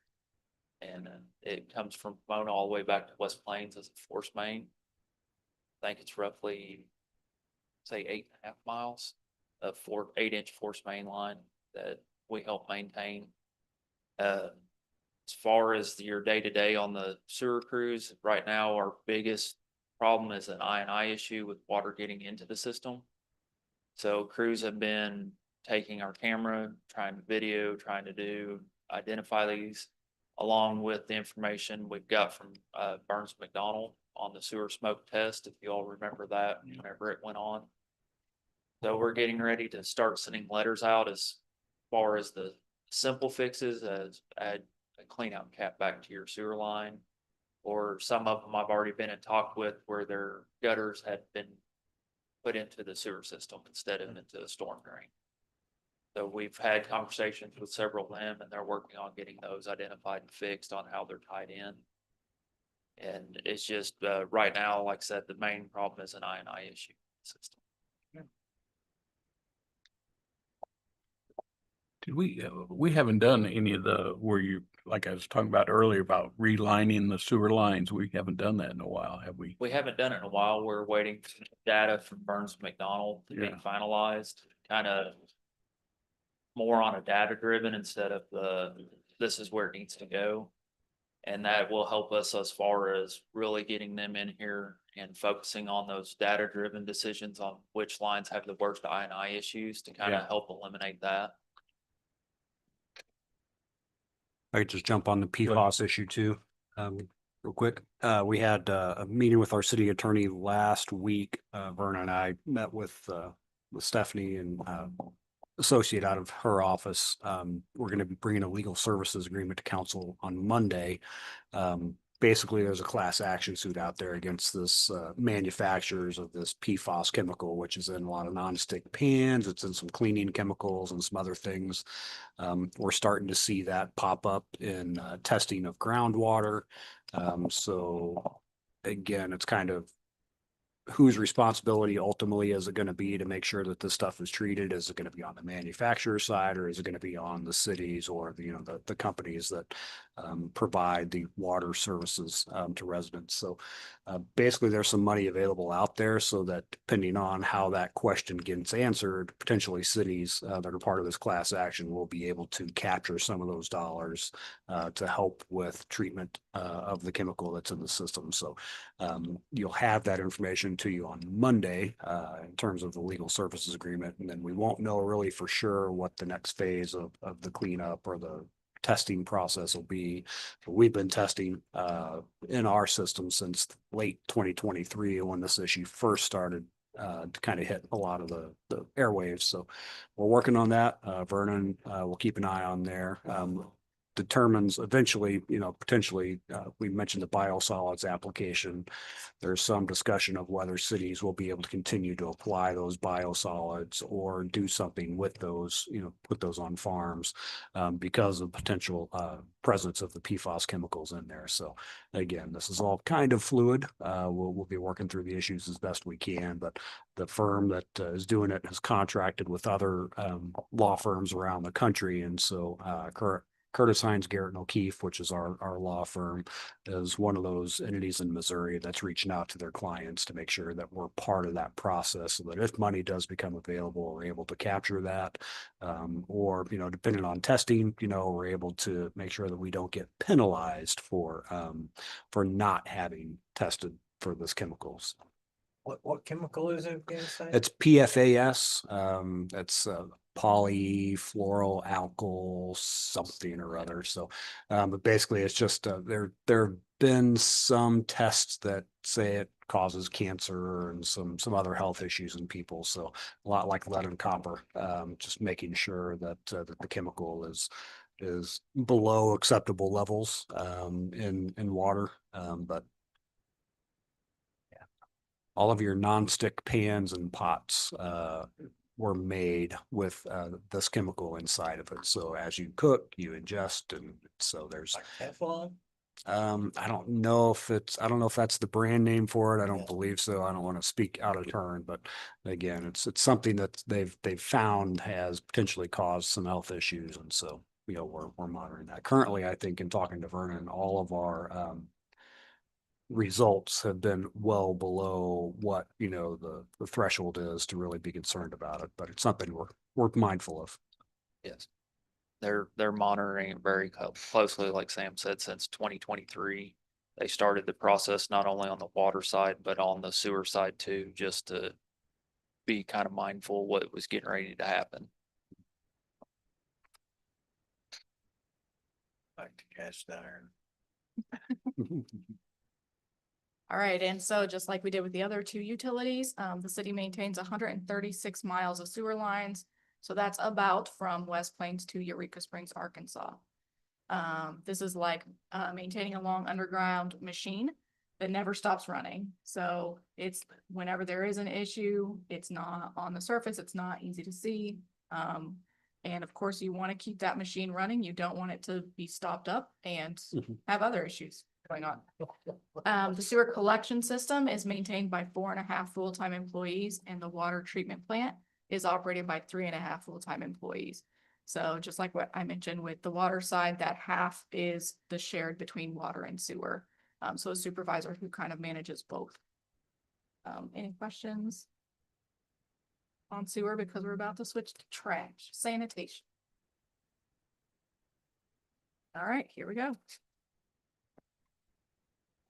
And it comes from Pomona all the way back to West Plains as a force main. I think it's roughly, say, 8.5 miles. a 8-inch force main line that we help maintain. As far as your day-to-day on the sewer crews, right now, our biggest problem is an I issue with water getting into the system. So crews have been taking our camera, trying to video, trying to identify these, along with the information we've got from Burns McDonald on the sewer smoke test, if you all remember that, whenever it went on. So we're getting ready to start sending letters out as far as the simple fixes, as add a clean out cap back to your sewer line. Or some of them I've already been in talk with where their gutters had been put into the sewer system instead of into the storm drain. So we've had conversations with several of them, and they're working on getting those identified and fixed on how they're tied in. And it's just, right now, like I said, the main problem is an I issue system. Did we haven't done any of the, where you, like I was talking about earlier about relining the sewer lines. We haven't done that in a while, have we? We haven't done it in a while. We're waiting for data from Burns McDonald to be Yeah. finalized, kind of more on a data driven instead of this is where it needs to go. And that will help us as far as really getting them in here and focusing on those data driven decisions on which lines have the worst I issues to kind of Yeah. help eliminate that. I could just jump on the PFAS issue too, real quick. We had a meeting with our city attorney last week. Verna and I met with Stephanie and associate out of her office. We're going to be bringing a legal services agreement to council on Monday. Basically, there's a class action suit out there against this manufacturers of this PFAS chemical, which is in a lot of nonstick pans. It's in some cleaning chemicals and some other things. We're starting to see that pop up in testing of groundwater. So again, it's kind of whose responsibility ultimately is it going to be to make sure that this stuff is treated? Is it going to be on the manufacturer side, or is it going to be on the cities or the companies that provide the water services to residents? So basically, there's some money available out there, so that depending on how that question gets answered, potentially cities that are part of this class action will be able to capture some of those dollars to help with treatment of the chemical that's in the system. So you'll have that information to you on Monday in terms of the legal services agreement, and then we won't know really for sure what the next phase of the cleanup or the testing process will be. We've been testing in our system since late 2023 when this issue first started to kind of hit a lot of the airwaves. So we're working on that. Vernon will keep an eye on there. Determines eventually, potentially, we mentioned the biosolids application. There's some discussion of whether cities will be able to continue to apply those biosolids or do something with those, put those on farms because of potential presence of the PFAS chemicals in there. So again, this is all kind of fluid. We'll be working through the issues as best we can, but the firm that is doing it has contracted with other law firms around the country. And so Curtis Hines, Garrett and O'Keefe, which is our law firm, is one of those entities in Missouri that's reaching out to their clients to make sure that we're part of that process, so that if money does become available, we're able to capture that. Or, depending on testing, we're able to make sure that we don't get penalized for not having tested for this chemicals. What chemical is it again? It's PFAS. That's polyfluoral alkyl something or other. So, but basically, it's just there have been some tests that say it causes cancer and some other health issues in people. So a lot like lead and copper. Just making sure that that the chemical is below acceptable levels in water. But all of your nonstick pans and pots were made with this chemical inside of it. So as you cook, you ingest, and so there's Like Teflon? I don't know if that's the brand name for it. I don't Yeah. believe so. I don't want to speak out of turn, but again, it's something that they've found has potentially caused some health issues, and so we're monitoring that. Currently, I think in talking to Vernon, all of our results have been well below what, you know, the threshold is to really be concerned about it, but it's something we're mindful of. Yes. They're monitoring it very closely, like Sam said, since 2023. They started the process not only on the water side, but on the sewer side too, just to be kind of mindful what was getting ready to happen. Like to cast iron. All right, and so just like we did with the other two utilities, the city maintains 136 miles of sewer lines. So that's about from West Plains to Eureka Springs, Arkansas. This is like maintaining a long underground machine that never stops running. So it's whenever there is an issue, it's not on the surface, it's not easy to see. And of course, you want to keep that machine running. You don't want it to be stopped up and have other issues going on. The sewer collection system is maintained by 4.5 full-time employees, and the water treatment plant is operated by 3.5 full-time employees. So just like what I mentioned with the water side, that half is the shared between water and sewer. So a supervisor who kind of manages both. Any questions on sewer, because we're about to switch to trash sanitation? All right, here we go.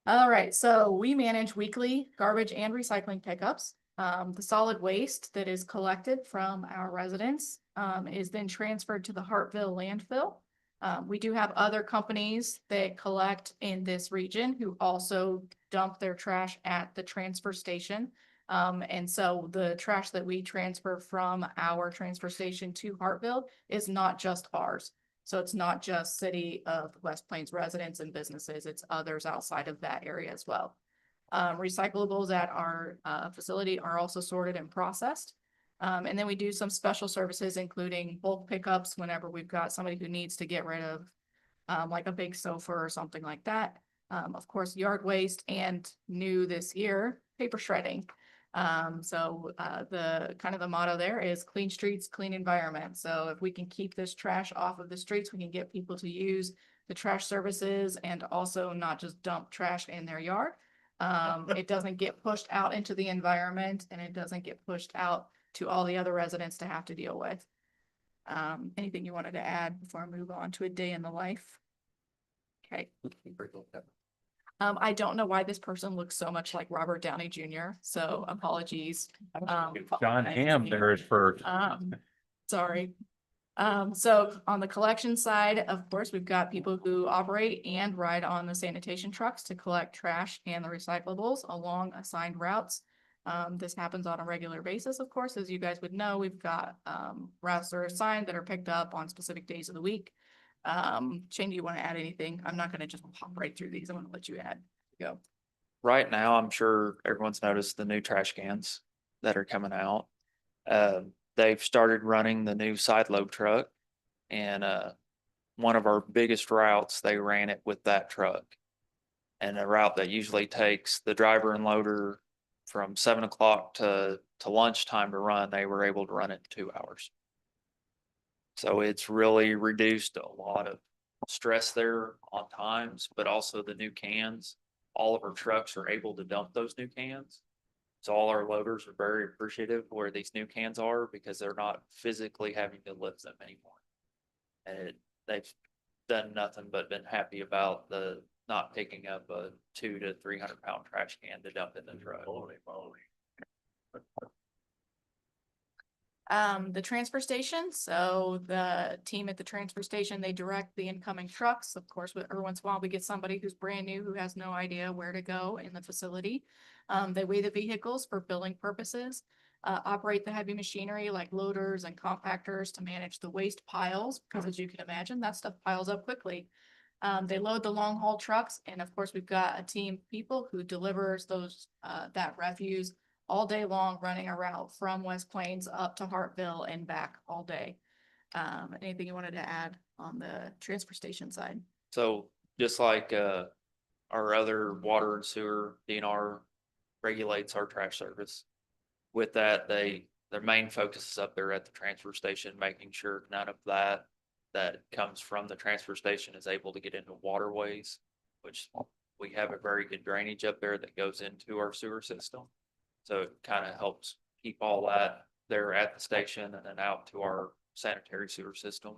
All right, so we manage weekly garbage and recycling pickups. The solid waste that is collected from our residents is then transferred to the Hartville landfill. We do have other companies that collect in this region who also dump their trash at the transfer station. And so the trash that we transfer from our transfer station to Hartville is not just ours. So it's not just City of West Plains residents and businesses, it's others outside of that area as well. Recyclables at our facility are also sorted and processed. And then we do some special services, including bulk pickups whenever we've got somebody who needs to get rid of like a big sofa or something like that. Of course, yard waste, and new this year, paper shredding. The kind of the motto there is clean streets, clean environment. So if we can keep this trash off of the streets, we can get people to use the trash services and also not just dump trash in their yard. It doesn't get pushed out into the environment, and it doesn't get pushed out to all the other residents to have to deal with. Anything you wanted to add before I move on to a day in the life? Okay. I don't know why this person looks so much like Robert Downey Jr., so apologies. John Hamm there is first. Sorry. So on the collection side, of course, we've got people who operate and ride on the sanitation trucks to collect trash and the recyclables along assigned routes. This happens on a regular basis, of course, as you guys would know. We've got routes that are assigned that are picked up on specific days of the week. Shane, do you want to add anything? I'm not going to just pop right through these. I'm going to let you add. Go. Right now, I'm sure everyone's noticed the new trash cans that are coming out. They've started running the new side load truck, and one of our biggest routes, they ran it with that truck. And a route that usually takes the driver and loader from 7 o'clock to lunchtime to run, they were able to run it in 2 hours. So it's really reduced a lot of stress there on times, but also the new cans. All of our trucks are able to dump those new cans. So all our loaders are very appreciative where these new cans are, because they're not physically having to lift them anymore. And they've done nothing but been happy about the not picking up a 200 to 300 pound trash can to dump in the truck. The transfer station. So the team at the transfer station, they direct the incoming trucks. Of course, every once in a while we get somebody who's brand new, who has no idea where to go in the facility. They weigh the vehicles for billing purposes, operate the heavy machinery like loaders and compactors to manage the waste piles, because as you can imagine, that stuff piles up quickly. They load the long haul trucks, and of course, we've got a team of people who delivers that refuse all day long, running a route from West Plains up to Hartville and back all day. Anything you wanted to add on the transfer station side? So just like our other water and sewer, DNR regulates our trash service. With that, their main focus is up there at the transfer station, making sure none of that comes from the transfer station is able to get into waterways, which we have a very good drainage up there that goes into our sewer system. So it kind of helps keep all that there at the station and then out to our sanitary sewer system.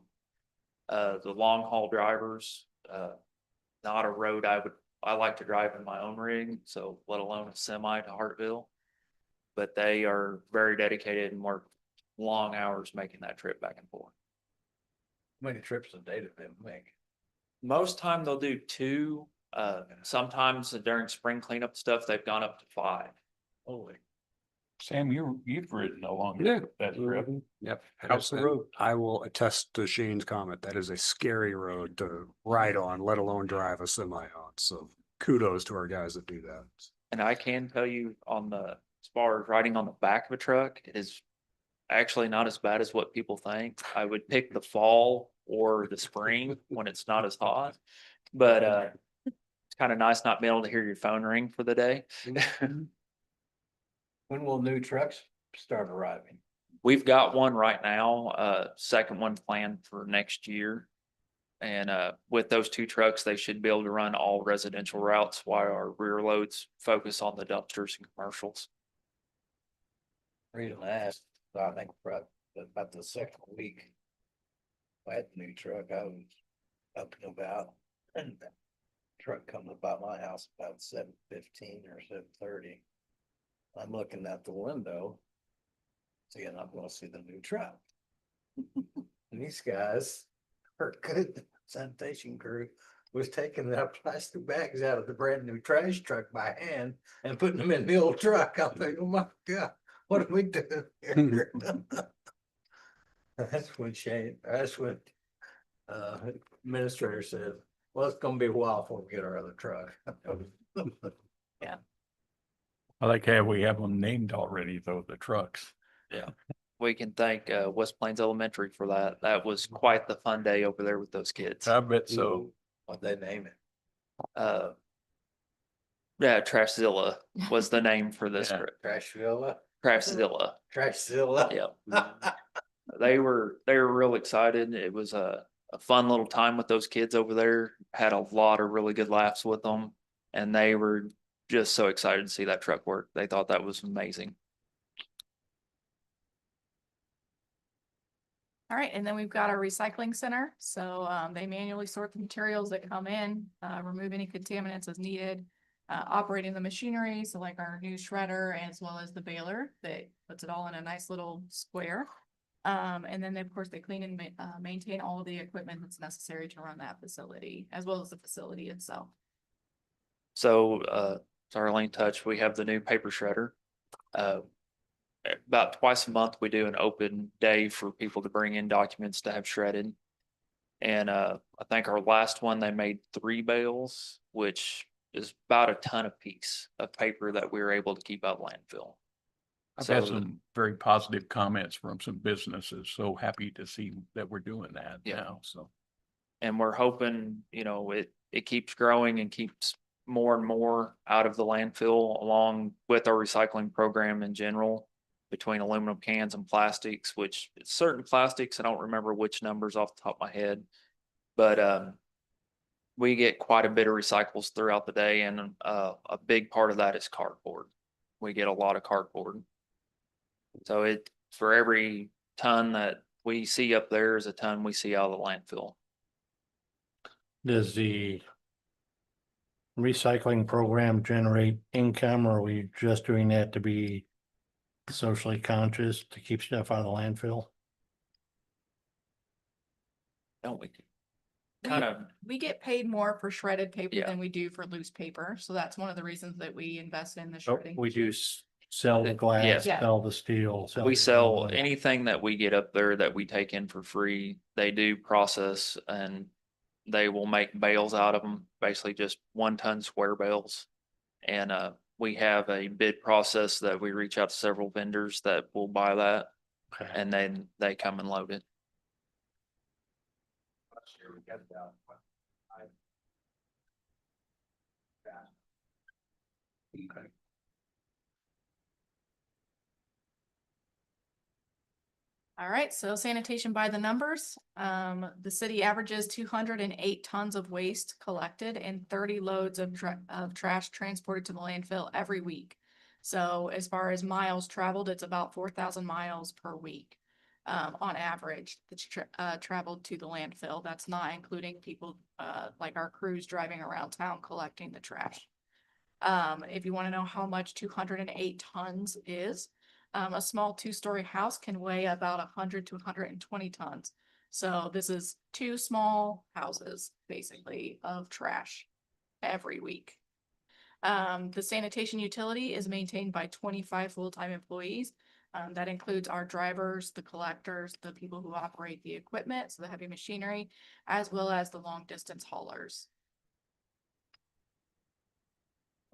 The long haul drivers, not a road I like to drive in my own rig, so let alone a semi to Hartville. But they are very dedicated and work long hours making that trip back and forth. How many trips a day do they make? Most time they'll do 2. Sometimes during spring cleanup stuff, they've gone up to 5. Holy. Sam, you've ridden along Yeah. that trip. Yep. How's the road? I will attest to Shane's comment. That is a scary road to ride on, let alone drive a semi on. So kudos to our guys that do that. And I can tell you as far as riding on the back of a truck, it is actually not as bad as what people think. I would pick the fall or the spring when it's not as hot. But it's kind of nice not being able to hear your phone ring for the day. When will new trucks start arriving? We've got one right now, second one planned for next year. And with those 2 trucks, they should be able to run all residential routes while our rear loads focus on the dumpsters and commercials. Reason I asked, I think about the second week. I had the new truck, I was up and about, and the truck comes about my house about 7:15 or 7:30. I'm looking out the window, seeing I'm gonna see the new truck. And these guys are good, sanitation crew was taking the plastic bags out of the brand new trash truck by hand and putting them in the old truck. I'm thinking, oh my God, what do we do here? That's when administrator said, well, it's gonna be a while before we get our other truck. I like how we have them named already, though, the trucks. We can thank West Plains Elementary for that. That was quite the fun day over there with those kids. I bet so. What they name it? Yeah, Trashzilla was the name for this Yeah. trip. Trashville? Trashzilla. Trashzilla? Yeah. They were real excited. It was a fun little time with those kids over there. Had a lot of really good laughs with them. And they were just so excited to see that truck work. They thought that was amazing. All right, and then we've got our recycling center. So they manually sort the materials that come in, remove any contaminants as needed, operating the machinery. So like our new shredder as well as the baler that puts it all in a nice little square. And then of course they clean and maintain all of the equipment that's necessary to run that facility as well as the facility itself. So Darlene touched, we have the new paper shredder. About twice a month, we do an open day for people to bring in documents to have shredded. And I think our last one, they made 3 bales, which is about a ton a piece of paper that we were able to keep out of landfill. I've had So- some very positive comments from some businesses. So happy to see that we're doing that Yeah. now, so. And we're hoping, it keeps growing and keeps more and more out of the landfill along with our recycling program in general. Between aluminum cans and plastics, which certain plastics, I don't remember which numbers off the top of my head. But we get quite a bit of recyclables throughout the day, and a big part of that is cardboard. We get a lot of cardboard. So for every ton that we see up there is a ton we see out of the landfill. Does the recycling program generate income, or are we just doing that to be socially conscious to keep stuff out of the landfill? Don't we? Kind of, We get paid more for shredded paper Yeah. than we do for loose paper. So that's one of the reasons that we invest in the So shredding. we do sell the glass, Yeah. sell the steel. we the sell aluminum. anything that we get up there that we take in for free. They do process and they will make bales out of them, basically just 1-ton square bales. And we have a bid process that we reach out to several vendors that will buy that, Okay. and then they come and load it. All right, so sanitation by the numbers. The city averages 208 tons of waste collected and 30 loads of trash transported to the landfill every week. So as far as miles traveled, it's about 4,000 miles per week. On average, that's traveled to the landfill. That's not including people, like our crews driving around town collecting the trash. If you want to know how much 208 tons is, a small two-story house can weigh about 100 to 120 tons. So this is two small houses, basically, of trash every week. The sanitation utility is maintained by 25 full-time employees. That includes our drivers, the collectors, the people who operate the equipment, so the heavy machinery, as well as the long-distance haulers.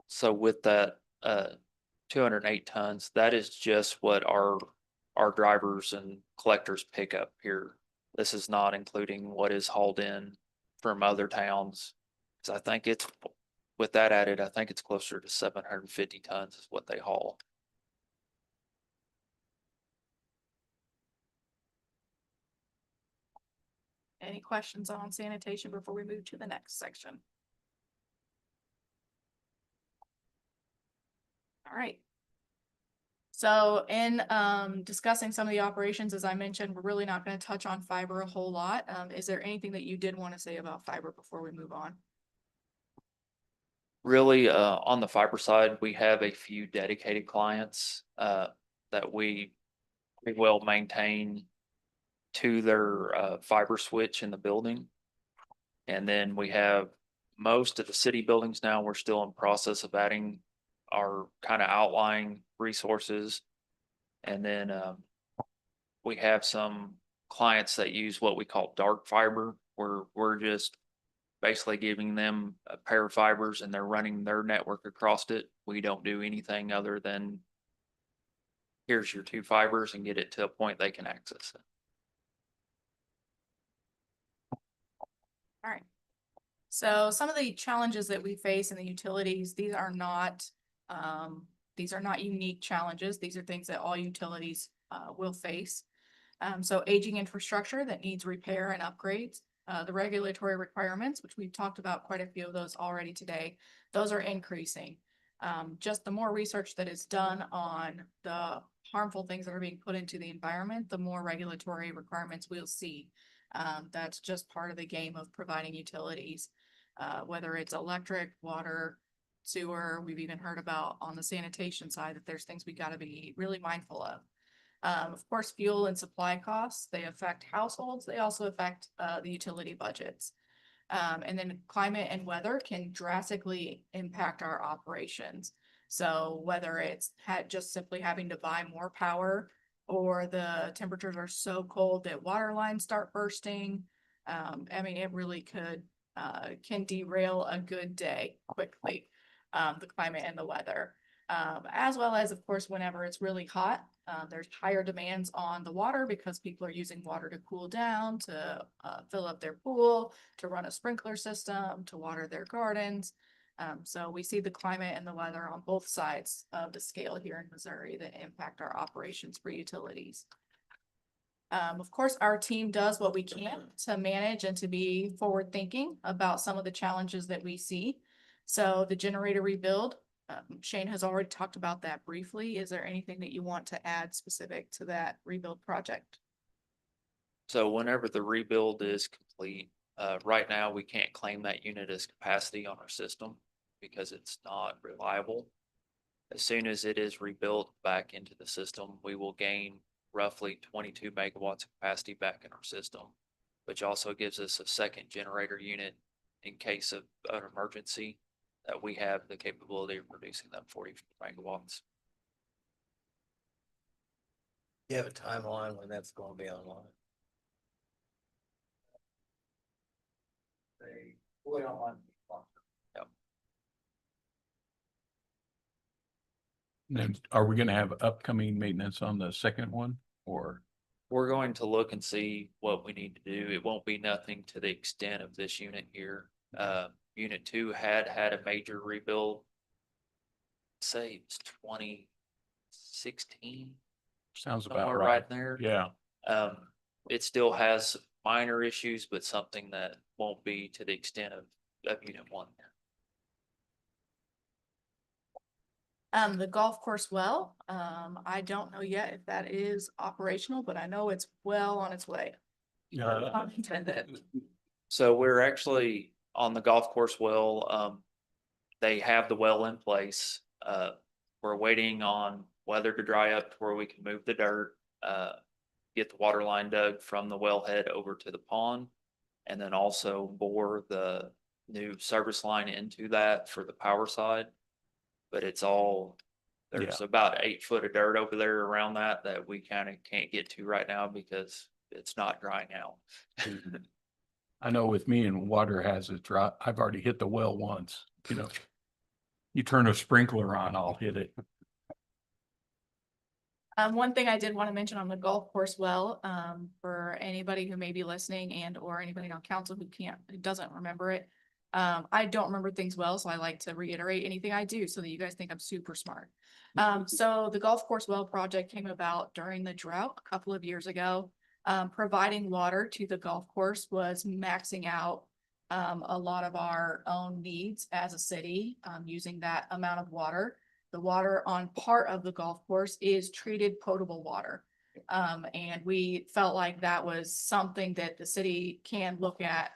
So with that, 208 tons, that is just what our drivers and collectors pick up here. This is not including what is hauled in from other towns. So I think it's, with that added, I think it's closer to 750 tons is what they haul. Any questions on sanitation before we move to the next section? All right. So in discussing some of the operations, as I mentioned, we're really not going to touch on fiber a whole lot. Is there anything that you did want to say about fiber before we move on? Really, on the fiber side, we have a few dedicated clients that we will maintain to their fiber switch in the building. And then we have most of the city buildings now, we're still in process of adding our kind of outlying resources. And then we have some clients that use what we call dark fiber, where we're just basically giving them a pair of fibers and they're running their network across it. We don't do anything other than here's your two fibers and get it to a point they can access it. All right. So some of the challenges that we face in the utilities, these are not unique challenges. These are things that all utilities will face. So aging infrastructure that needs repair and upgrades, the regulatory requirements, which we've talked about quite a few of those already today, those are increasing. Just the more research that is done on the harmful things that are being put into the environment, the more regulatory requirements we'll see. That's just part of the game of providing utilities, whether it's electric, water, sewer. We've even heard about on the sanitation side that there's things we got to be really mindful of. Of course, fuel and supply costs, they affect households. They also affect the utility budgets. And then climate and weather can drastically impact our operations. So whether it's just simply having to buy more power, or the temperatures are so cold that water lines start bursting. I mean, it really can derail a good day quickly, the climate and the weather. As well as, of course, whenever it's really hot, there's higher demands on the water because people are using water to cool down, to fill up their pool, to run a sprinkler system, to water their gardens. So we see the climate and the weather on both sides of the scale here in Missouri that impact our operations for utilities. Of course, our team does what we can to manage and to be forward thinking about some of the challenges that we see. So the generator rebuild, Shane has already talked about that briefly. Is there anything that you want to add specific to that rebuild project? So whenever the rebuild is complete, right now we can't claim that unit as capacity on our system because it's not reliable. As soon as it is rebuilt back into the system, we will gain roughly 22 megawatts of capacity back in our system, which also gives us a second generator unit in case of an emergency that we have the capability of producing that 40 megawatts. You have a timeline when that's going to be online? Yep. Then are we gonna have upcoming maintenance on the second one or? We're going to look and see what we need to do. It won't be nothing to the extent of this unit here. Unit 2 had a major rebuild. Say it was 2016, Sounds about somewhere right. right there. Yeah. It still has minor issues, but something that won't be to the extent of unit one. The golf course well, I don't know yet if that is operational, but I know it's well on its way. Pun intended. So we're actually on the golf course well, they have the well in place. We're waiting on weather to dry up to where we can move the dirt, get the water line dug from the wellhead over to the pond. And then also bore the new service line into that for the power side. But it's all, there's about 8 foot of dirt over there around that we kind of can't get to right now because it's not drying out. I know with me and water hazards, right, I've already hit the well once, you know. You turn a sprinkler on, I'll hit it. One thing I did want to mention on the golf course well, for anybody who may be listening and or anybody on council who doesn't remember it. I don't remember things well, so I like to reiterate anything I do so that you guys think I'm super smart. So the golf course well project came about during the drought a couple of years ago. Providing water to the golf course was maxing out a lot of our own needs as a city, using that amount of water. The water on part of the golf course is treated potable water. And we felt like that was something that the city can look at,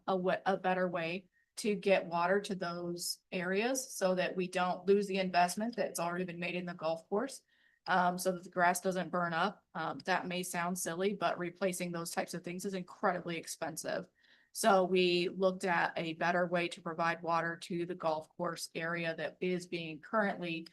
a better way to get water to those areas so that we don't lose the investment that's already been made in the golf course. So that the grass doesn't burn up. That may sound silly, but replacing those types of things is incredibly expensive. So we looked at a better way to provide water to the golf course area that is being currently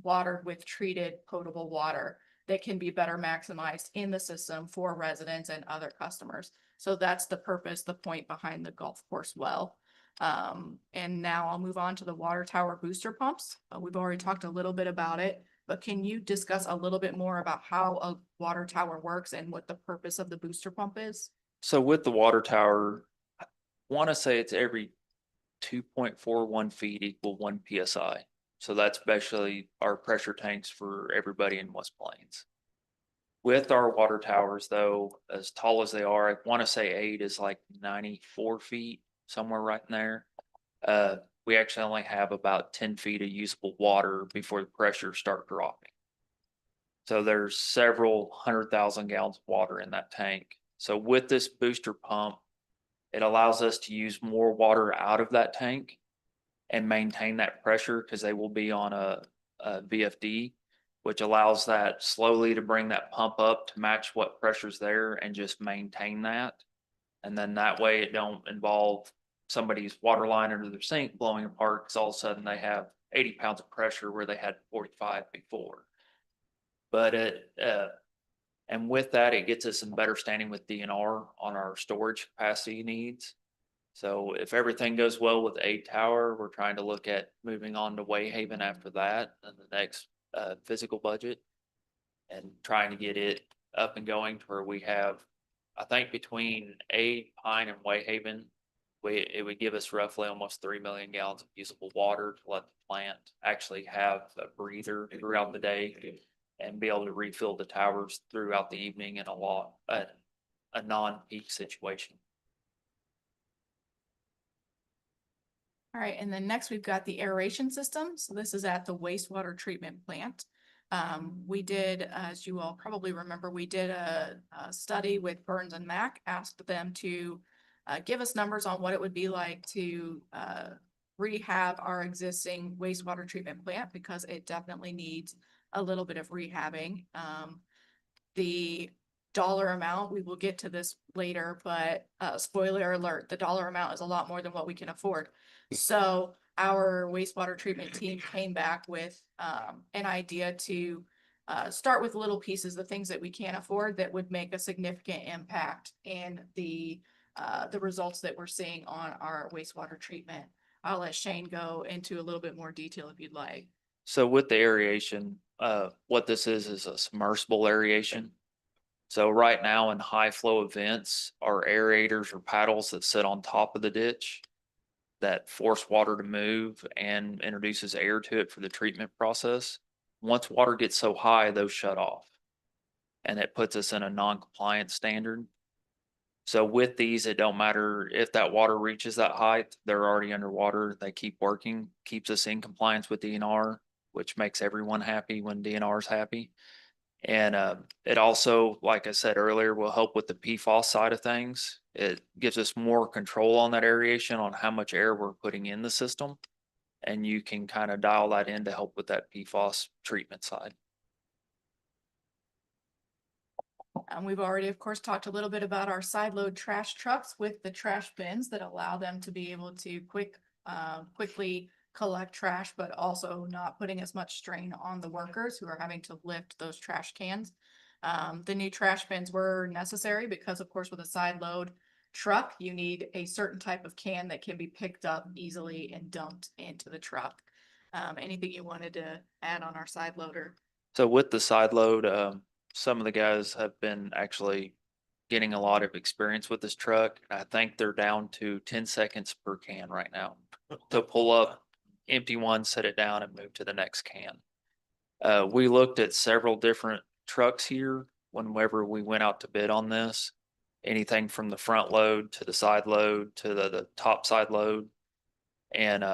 watered with treated potable water that can be better maximized in the system for residents and other customers. So that's the purpose, the point behind the golf course well. And now I'll move on to the water tower booster pumps. We've already talked a little bit about it, but can you discuss a little bit more about how a water tower works and what the purpose of the booster pump is? So with the water tower, I want to say it's every 2.41 feet equal 1 PSI. So that's basically our pressure tanks for everybody in West Plains. With our water towers though, as tall as they are, I want to say 8 is like 94 feet, somewhere right in there. We actually only have about 10 feet of usable water before the pressure start dropping. So there's several 100,000 gallons of water in that tank. So with this booster pump, it allows us to use more water out of that tank and maintain that pressure because they will be on a VFD, which allows that slowly to bring that pump up to match what pressure's there and just maintain that. And then that way it don't involve somebody's water line under their sink blowing apart because all of a sudden they have 80 pounds of pressure where they had 45 before. But and with that, it gets us in better standing with DNR on our storage capacity needs. So if everything goes well with A Tower, we're trying to look at moving on to Wayhaven after that and the next physical budget and trying to get it up and going to where we have, I think between A, Pine and Wayhaven, it would give us roughly almost 3 million gallons of usable water to let the plant actually have a breather throughout the day and be able to refill the towers throughout the evening in a non-peak situation. All right, and then next we've got the aeration system. So this is at the wastewater treatment plant. We did, as you all probably remember, we did a study with Burns and Mac, asked them to give us numbers on what it would be like to rehab our existing wastewater treatment plant because it definitely needs a little bit of rehabbing. The dollar amount, we will get to this later, but spoiler alert, the dollar amount is a lot more than what we can afford. So our wastewater treatment team came back with an idea to start with little pieces, the things that we can't afford that would make a significant impact in the results that we're seeing on our wastewater treatment. I'll let Shane go into a little bit more detail if you'd like. So with the aeration, what this is a submersible aeration. So right now in high flow events, our aerators are paddles that sit on top of the ditch that force water to move and introduces air to it for the treatment process. Once water gets so high, those shut off. and it puts us in a non-compliant standard. So with these, it don't matter if that water reaches that height, they're already underwater, they keep working, keeps us in compliance with DNR, which makes everyone happy when DNR is happy. And it also, like I said earlier, will help with the PFAS side of things. It gives us more control on that aeration, on how much air we're putting in the system. And you can kind of dial that in to help with that PFAS treatment side. We've already, of course, talked a little bit about our side load trash trucks with the trash bins that allow them to be able to quickly collect trash, but also not putting as much strain on the workers who are having to lift those trash cans. The new trash bins were necessary because, of course, with a side load truck, you need a certain type of can that can be picked up easily and dumped into the truck. Anything you wanted to add on our side loader? So with the side load, some of the guys have been actually getting a lot of experience with this truck. I think they're down to 10 seconds per can right now to pull up, empty one, set it down, and move to the next can. We looked at several different trucks here whenever we went out to bid on this. Anything from the front load to the side load to the top side load. And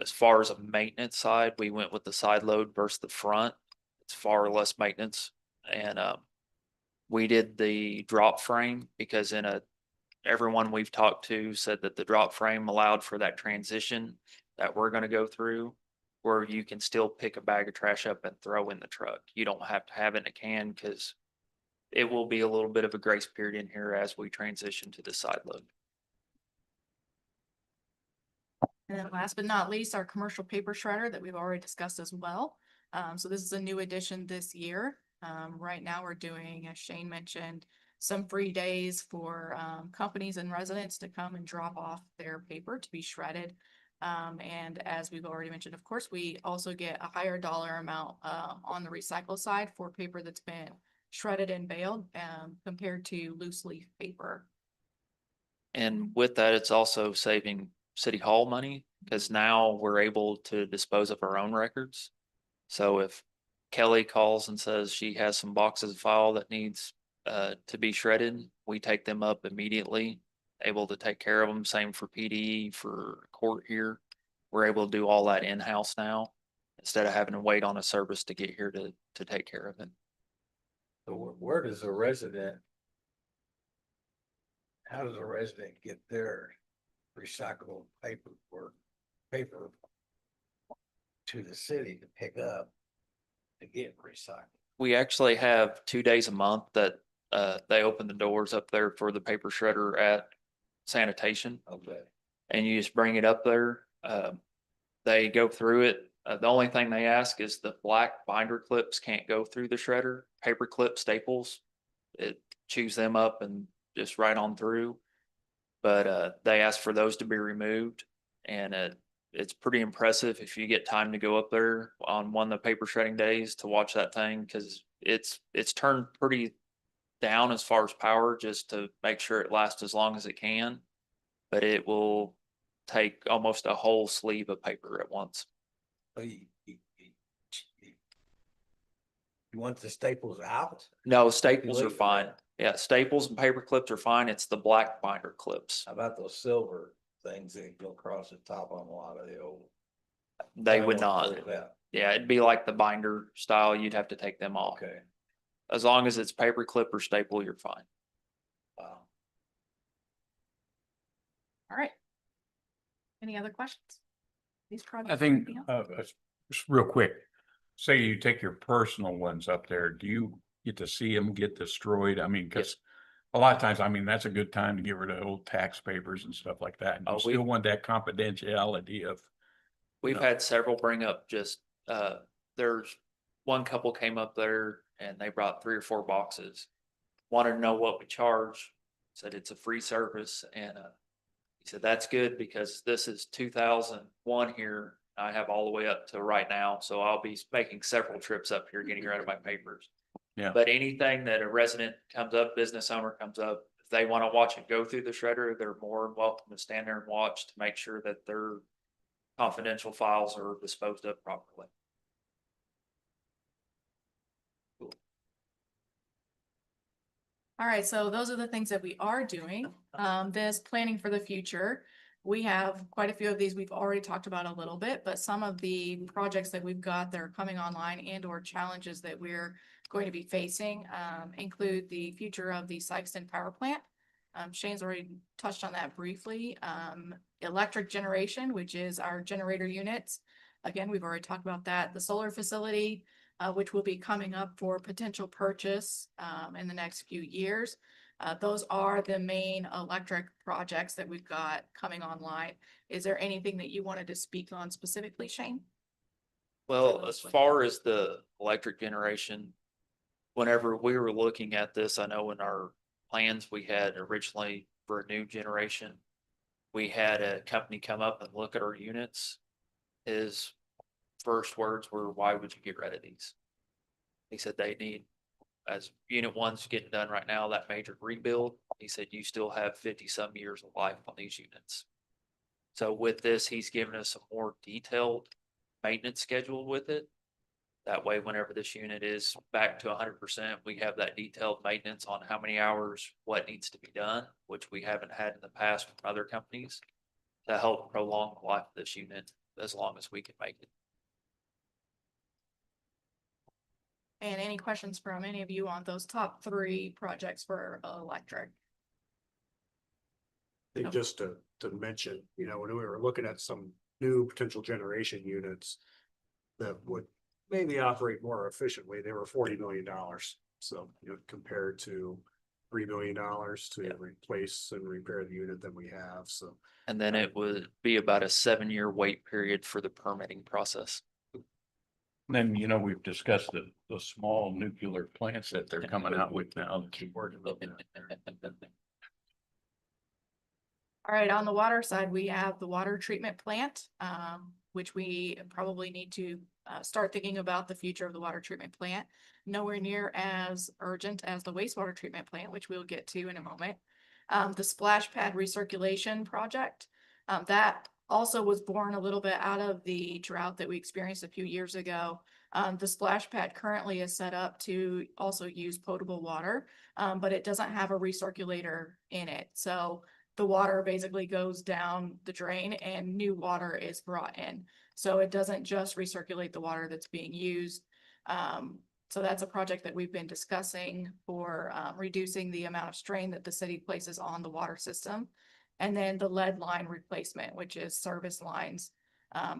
as far as a maintenance side, we went with the side load versus the front. It's far less maintenance. And we did the drop frame because everyone we've talked to said that the drop frame allowed for that transition that we're going to go through, where you can still pick a bag of trash up and throw in the truck. You don't have to have it in a can because it will be a little bit of a grace period in here as we transition to the side load. And then last but not least, our commercial paper shredder that we've already discussed as well. So this is a new addition this year. Right now we're doing, as Shane mentioned, some free days for companies and residents to come and drop off their paper to be shredded. And as we've already mentioned, of course, we also get a higher dollar amount on the recycle side for paper that's been shredded and baled compared to loose leaf paper. And with that, it's also saving City Hall money because now we're able to dispose of our own records. So if Kelly calls and says she has some boxes of file that needs to be shredded, we take them up immediately, able to take care of them. Same for PD, for court here. We're able to do all that in-house now instead of having to wait on a service to get here to take care of it. So where does how does a resident get their recyclable paper to the city to pick up to get recycled? We actually have 2 days a month that they open the doors up there for the paper shredder at sanitation. Okay. And you just bring it up there. They go through it. The only thing they ask is the black binder clips can't go through the shredder. Paper clip staples, it chews them up and just right on through. But they ask for those to be removed, and it's pretty impressive if you get time to go up there on one of the paper shredding days to watch that thing, because it's turned pretty down as far as power just to make sure it lasts as long as it can. But it will take almost a whole sleeve of paper at once. So you want the staples out? No, staples are leave it fine. there. Yeah, staples and paper clips are fine. It's the black binder clips. How about those silver things that go across the top on a lot of the old? They I would want not. those out. Yeah, it'd be like the binder style. You'd have to take them off. Okay, As long as it's paper clip or staple, you're fine. wow. All right. Any other questions? These projects. I think, anything else? just real quick, say you take your personal ones up there, do you get to see them get destroyed? I mean, because a lot of times, I mean, that's a good time to get rid of old tax papers and stuff like that. And Oh, you still want that confidentiality of, We've No. had several bring up just, there's one couple came up there and they brought 3 or 4 boxes. Wanted to know what we charge, said it's a free service, and he said, that's good because this is 2001 here. I have all the way up to right now, so I'll be making several trips up here getting rid of my papers. Yeah. But anything that a resident comes up, business owner comes up, if they want to watch it go through the shredder, they're more than welcome to stand there and watch to make sure that their confidential files are disposed of properly. All right, so those are the things that we are doing. This planning for the future. We have quite a few of these we've already talked about a little bit, but some of the projects that we've got that are coming online and or challenges that we're going to be facing include the future of the Sykeston Power Plant. Shane's already touched on that briefly. Electric generation, which is our generator units. Again, we've already talked about that. The solar facility, which will be coming up for potential purchase in the next few years. Those are the main electric projects that we've got coming online. Is there anything that you wanted to speak on specifically, Shane? Well, as far as the electric generation, whenever we were looking at this, I know in our plans we had originally for a new generation, we had a company come up and look at our units. His first words were, "Why would you get rid of these?" He said they need, as unit one's getting done right now, that major rebuild. He said you still have 50 some years of life on these units. So with this, he's given us a more detailed maintenance schedule with it. That way, whenever this unit is back to 100%, we have that detailed maintenance on how many hours, what needs to be done, which we haven't had in the past from other companies, to help prolong the life of this unit as long as we can make it. And any questions from any of you on those top 3 projects for electric? I think just to mention, you know, when we were looking at some new potential generation units that would maybe operate more efficiently, they were $40 million. So, you know, compared to $3 million to Yeah. replace and repair the unit that we have, so. And then it would be about a 7-year wait period for the permitting process. Then, you know, we've discussed the small nuclear plants that they're coming out with now. that keep working on that. All right, on the water side, we have the water treatment plant, which we probably need to start thinking about the future of the water treatment plant. Nowhere near as urgent as the wastewater treatment plant, which we'll get to in a moment. The splash pad recirculation project, that also was born a little bit out of the drought that we experienced a few years ago. The splash pad currently is set up to also use potable water, but it doesn't have a recirculator in it. So the water basically goes down the drain and new water is brought in. So it doesn't just recirculate the water that's being used. So that's a project that we've been discussing for reducing the amount of strain that the city places on the water system. And then the lead line replacement, which is service lines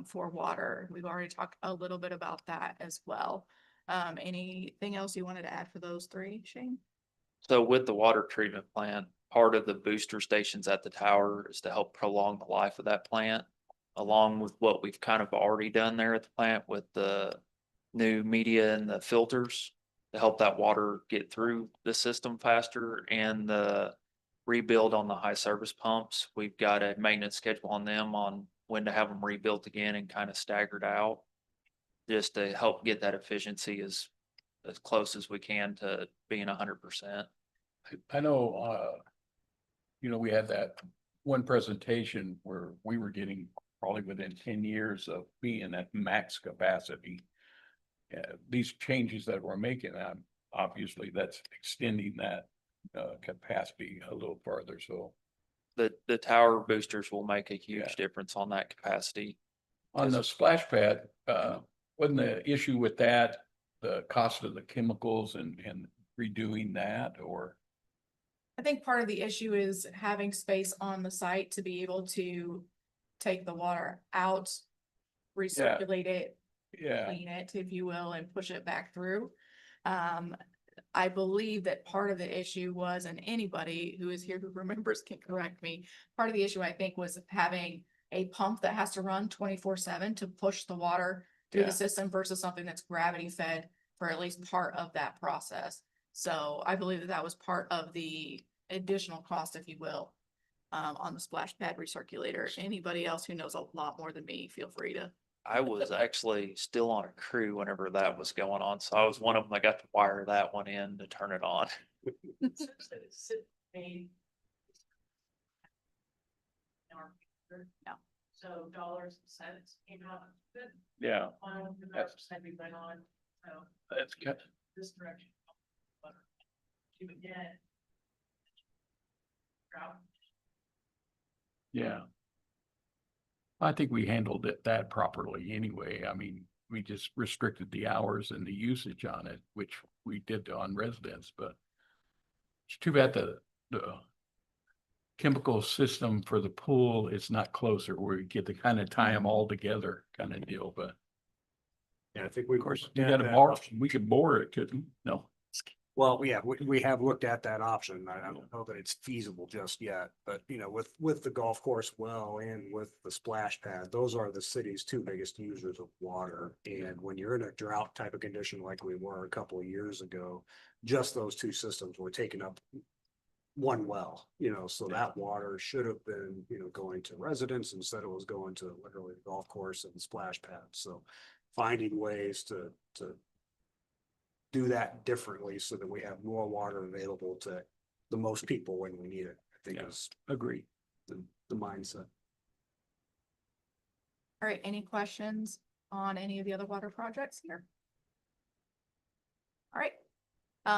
for water. We've already talked a little bit about that as well. Anything else you wanted to add for those 3, Shane? So with the water treatment plant, part of the booster stations at the tower is to help prolong the life of that plant, along with what we've kind of already done there at the plant with the new media and the filters to help that water get through the system faster, and the rebuild on the high service pumps. We've got a maintenance schedule on them on when to have them rebuilt again and kind of staggered out, just to help get that efficiency as close as we can to being 100%. I know, you know, we had that one presentation where we were getting probably within 10 years of being at max capacity. These changes that we're making, obviously that's extending that capacity a little further. So The tower boosters will make a huge Yeah. difference on that capacity. on the splash pad, wasn't the issue with that, the cost of the chemicals and redoing that, or? I think part of the issue is having space on the site to be able to take the water out, recirculate it, Yeah, clean it, if you will, and push it back through. I believe that part of the issue was, and anybody who is here who remembers can correct me, part of the issue I think was having a pump that has to run 24/7 to push the water through Yeah. the system versus something that's gravity fed for at least part of that process. So I believe that that was part of the additional cost, if you will, on the splash pad recirculator. Anybody else who knows a lot more than me, feel free to. I was actually still on a crew whenever that was going on, so I was one of them that got to wire that one in to turn it on. No. So dollars and cents came out good. yeah, On the That's- percent we went on, so that's good. this direction. To again, drought. Yeah. I think we handled that properly anyway. I mean, we just restricted the hours and the usage on it, which we did on residents, but it's too bad the chemical system for the pool is not closer where we get to kind of tie them all together kind of deal, but Yeah, I think we. of course, you got a bar, we could bore it, couldn't, no. Well, yeah, we have looked at that option. I don't know that it's feasible just yet, but you know, with the golf course well and with the splash pad, those are the city's two biggest users of water. And when you're in a drought type of condition like we were a couple of years ago, just those two systems were taking up one well, you know, so that water should have been, you know, going to residents instead it was going to literally the golf course and the splash pad. So finding ways to do that differently so that we have more water available to the most people when we need it, I think Yeah. is Agree. the mindset. All right, any questions on any of the other water projects here? All right,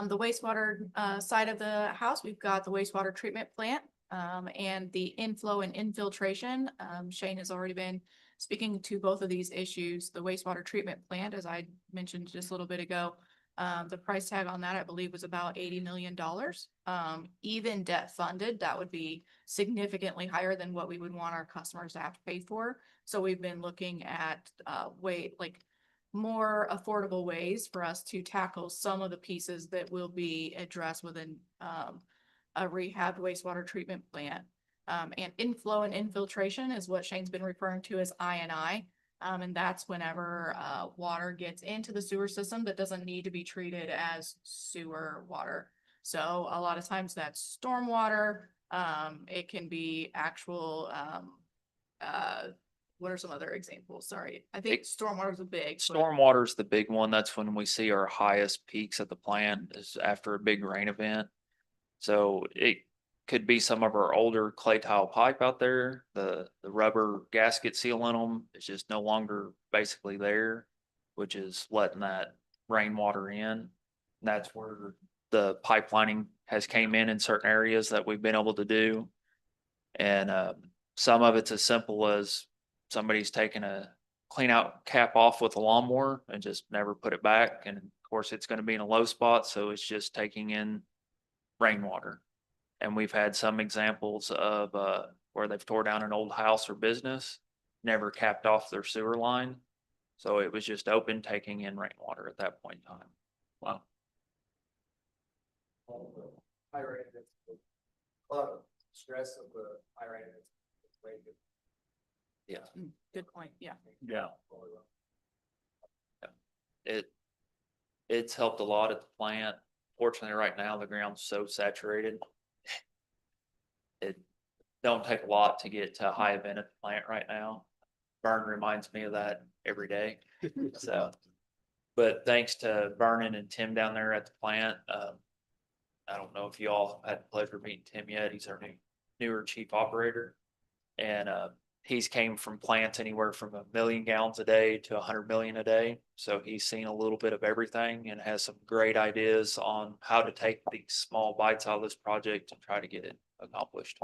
the wastewater side of the house, we've got the wastewater treatment plant and the inflow and infiltration. Shane has already been speaking to both of these issues. The wastewater treatment plant, as I mentioned just a little bit ago, the price tag on that, I believe, was about $80 million. Even debt funded, that would be significantly higher than what we would want our customers to have to pay for. So we've been looking at more affordable ways for us to tackle some of the pieces that will be addressed within a rehabbed wastewater treatment plant. And inflow and infiltration is what Shane's been referring to as I&I. And that's whenever water gets into the sewer system that doesn't need to be treated as sewer water. So a lot of times that's stormwater. It can be actual, what are some other examples? Sorry, I think stormwater is a big. Stormwater's the big one. That's when we see our highest peaks at the plant is after a big rain event. So it could be some of our older clay tile pipe out there. The rubber gasket seal in them is just no longer basically there, which is letting that rainwater in. And that's where the pipelining has came in certain areas that we've been able to do. And some of it's as simple as somebody's taken a clean out cap off with a lawnmower and just never put it back. And of course, it's going to be in a low spot, so it's just taking in rainwater. And we've had some examples of where they've tore down an old house or business, never capped off their sewer line. So it was just open, taking in rainwater at that point in time. Wow. High rate, a lot of stress of the high rate. Yeah. Good point, yeah. Yeah. It's helped a lot at the plant. Fortunately, right now, the ground's so saturated. It don't take a lot to get to a high event at the plant right now. Vern reminds me of that every day. So, but thanks to Vernon and Tim down there at the plant, I don't know if you all had the pleasure of meeting Tim yet. He's our newer chief operator. And he's came from plants anywhere from 1 million gallons a day to 100 million a day. So he's seen a little bit of everything and has some great ideas on how to take these small bites out of this project and try to get it accomplished.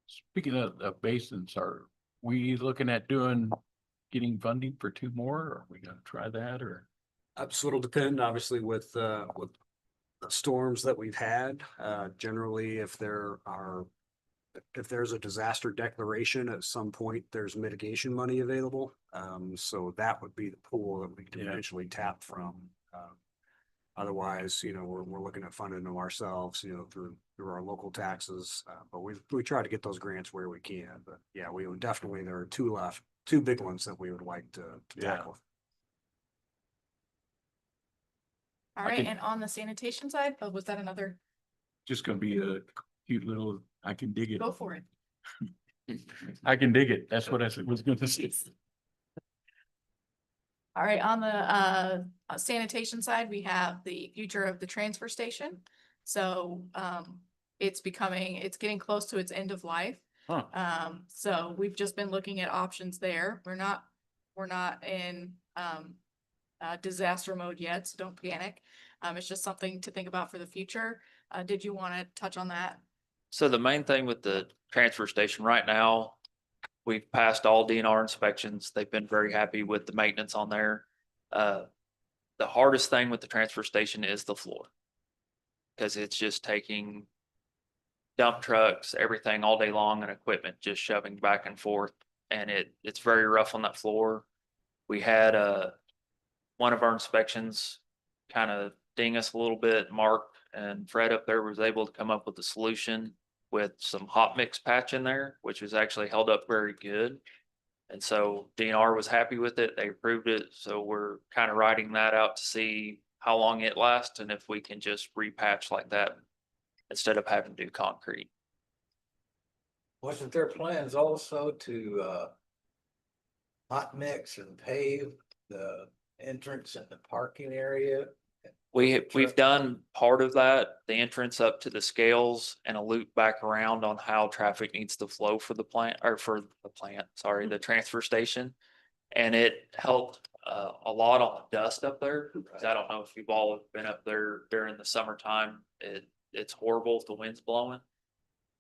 Speaking of basins, are we looking at getting funding for 2 more? Are we gonna try that or? So it'll depend, obviously, with the storms that we've had. Generally, if there's a disaster declaration at some point, there's mitigation money available. So that would be the pool that we could eventually tap from. Otherwise, you know, we're looking at funding them ourselves, you know, through our local taxes. But we try to get those grants where we can. But yeah, we would definitely, there are 2 left, 2 big ones that we would like to tackle. All I right, can- and on the sanitation side, was that another? Just gonna be a cute little, I can dig it. Go for it. I can dig it. That's what I was gonna say. All right, on the sanitation side, we have the future of the transfer station. So it's getting close to its end of life. Huh. So we've just been looking at options there. We're not in disaster mode yet, so don't panic. It's just something to think about for the future. Did you want to touch on that? So the main thing with the transfer station right now, we've passed all DNR inspections. They've been very happy with the maintenance on there. The hardest thing with the transfer station is the floor. Cause it's just taking dump trucks, everything all day long and equipment just shoving back and forth. And it's very rough on that floor. We had, one of our inspections kind of ding us a little bit. Mark and Fred up there was able to come up with a solution with some hot mix patch in there, which was actually held up very good. And so DNR was happy with it. They approved it. So we're kind of writing that out to see how long it lasts and if we can just repatch like that instead of having to do concrete. Wasn't there plans also to hot mix and pave the entrance and the parking area? We've done part of that, the entrance up to the scales and a loop back around on how traffic needs to flow for the plant or for the plant, sorry, the transfer station. And it helped a lot on the dust up there. 'Cause I don't know if you've all been up there during the summertime. It's horrible if the wind's blowing.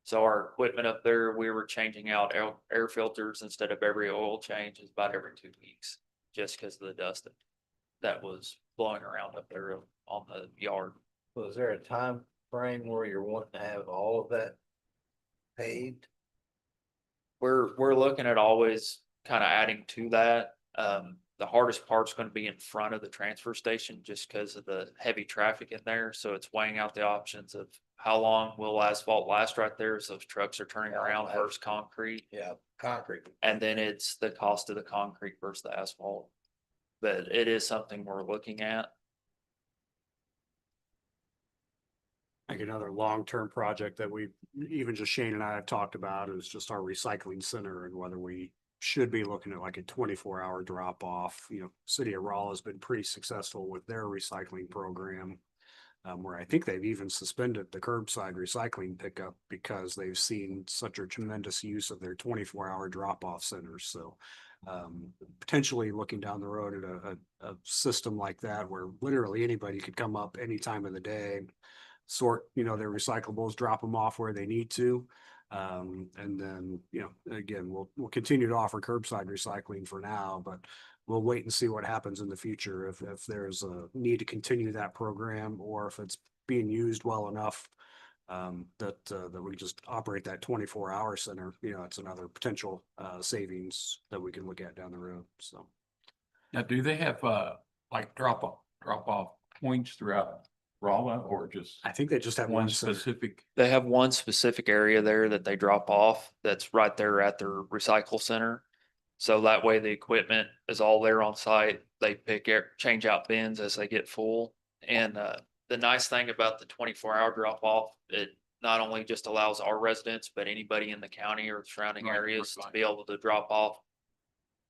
So our equipment up there, we were changing out air filters instead of every oil change is about every 2 weeks. Just because of the dust that was blowing around up there on the yard. Was there a time frame where you're wanting to have all of that paved? We're looking at always kind of adding to that. The hardest part's going to be in front of the transfer station just because of the heavy traffic in there. So it's weighing out the options of how long will asphalt last right there as those trucks are turning around versus concrete. Yeah, concrete. And then it's the cost of the concrete versus the asphalt. But it is something we're looking at. Like another long-term project that we, even just Shane and I have talked about is just our recycling center and whether we should be looking at like a 24-hour drop off. You know, City of Raleigh has been pretty successful with their recycling program. Where I think they've even suspended the curbside recycling pickup because they've seen such a tremendous use of their 24-hour drop off centers. So potentially looking down the road at a system like that where literally anybody could come up any time of the day, sort, you know, their recyclables, drop them off where they need to. And then, you know, again, we'll continue to offer curbside recycling for now, but we'll wait and see what happens in the future if there's a need to continue that program or if it's being used well enough that we just operate that 24-hour center. You know, it's another potential savings that we can look at down the road. So Now, do they have like drop off points throughout Raleigh or just I think they just have one one center. specific? They have one specific area there that they drop off that's right there at their recycle center. So that way the equipment is all there on site. They change out bins as they get full. And the nice thing about the 24-hour drop off, it not only just allows our residents, but anybody in the county or surrounding Right, areas to right. be able to drop off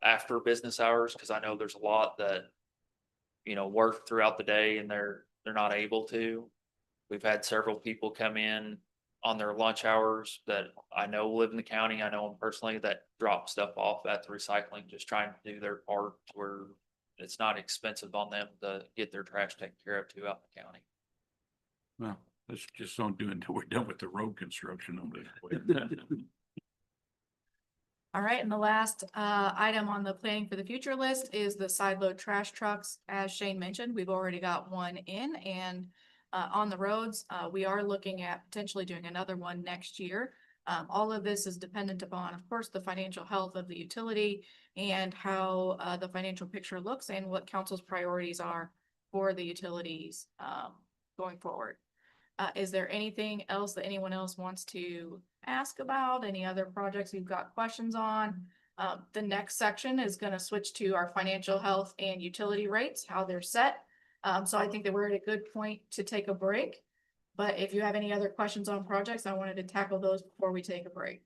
after business hours. Cause I know there's a lot that, you know, work throughout the day and they're not able to. We've had several people come in on their lunch hours that I know live in the county. I know them personally that drop stuff off at the recycling, just trying to do their part where it's not expensive on them to get their trash taken care of throughout the county. Well, let's just don't do it until we're done with the road construction on this. All right, and the last item on the planning for the future list is the side load trash trucks. As Shane mentioned, we've already got one in and on the roads. We are looking at potentially doing another one next year. All of this is dependent upon, of course, the financial health of the utility and how the financial picture looks and what council's priorities are for the utilities going forward. Is there anything else that anyone else wants to ask about? Any other projects you've got questions on? The next section is going to switch to our financial health and utility rates, how they're set. So I think that we're at a good point to take a break. But if you have any other questions on projects, I wanted to tackle those before we take a break.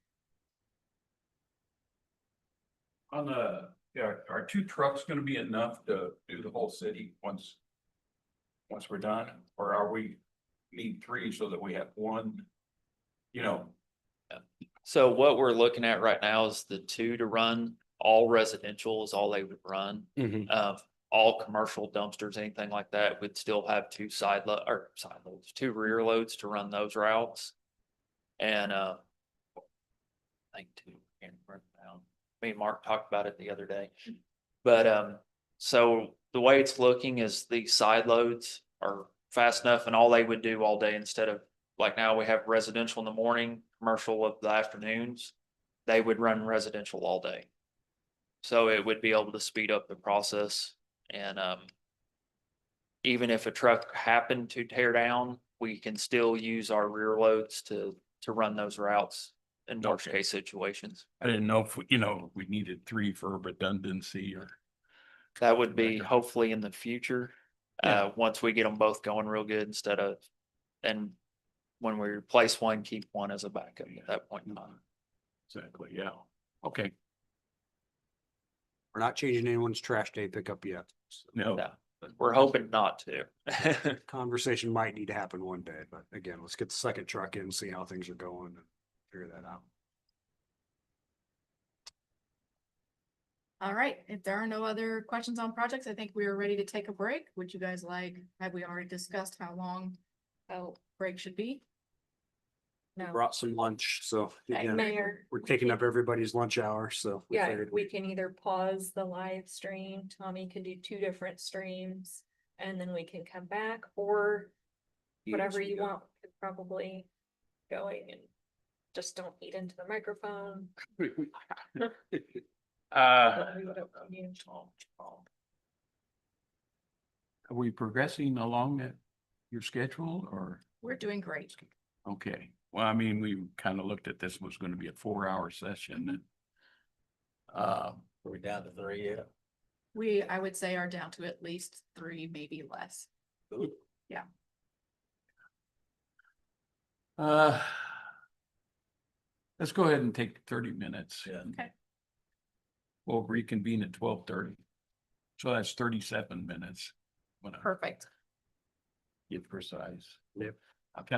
On the, yeah, are 2 trucks gonna be enough to do the whole city once we're done? Or are we need 3 so that we have 1, you know? So what we're looking at right now is the 2 to run all residential is all they would run. Mhm. all commercial dumpsters, anything like that, would still have two two rear loads to run those routes. And, I think two, can't remember now. Me and Mark talked about it the other day. But, so the way it's looking is the side loads are fast enough and all they would do all day instead of, like now we have residential in the morning, commercial of the afternoons. They would run residential all day. So it would be able to speed up the process and, even if a truck happened to tear down, we can still use our rear loads to run those routes in worst Okay. case situations. I didn't know if, we needed three for redundancy or. That would be Backup. hopefully in the future, Yeah. once we get them both going real good instead of, and when we replace one, keep one as a backup at that point in time. Exactly, yeah. Okay, We're not changing anyone's trash day pickup yet. So no, Yeah. We're hoping not to. conversation might need to happen one day, but again, let's get the second truck in, see how things are going and figure that out. All right, if there are no other questions on projects, I think we are ready to take a break. Would you guys have we already discussed how long a break should be? No. Brought some lunch, so again, Mayor, we're taking up everybody's lunch hour, so. we yeah, figured we can either pause the live stream, Tommy can do 2 different streams, and then we can come back, or whatever you want, could probably going and just don't eat into the microphone. are Leave it up to you. we progressing along at your schedule or? We're doing great. Okay, well, I mean, we kind of looked at this was going to be a 4-hour session and. Are we down to 3 yet? I would say are down to at least 3, maybe less. Ooh. Uh. Let's go ahead and take 30 minutes. Yeah. and Okay. We'll reconvene at 12:30. So that's 37 minutes. When I Perfect. get precise. Yep. I kind of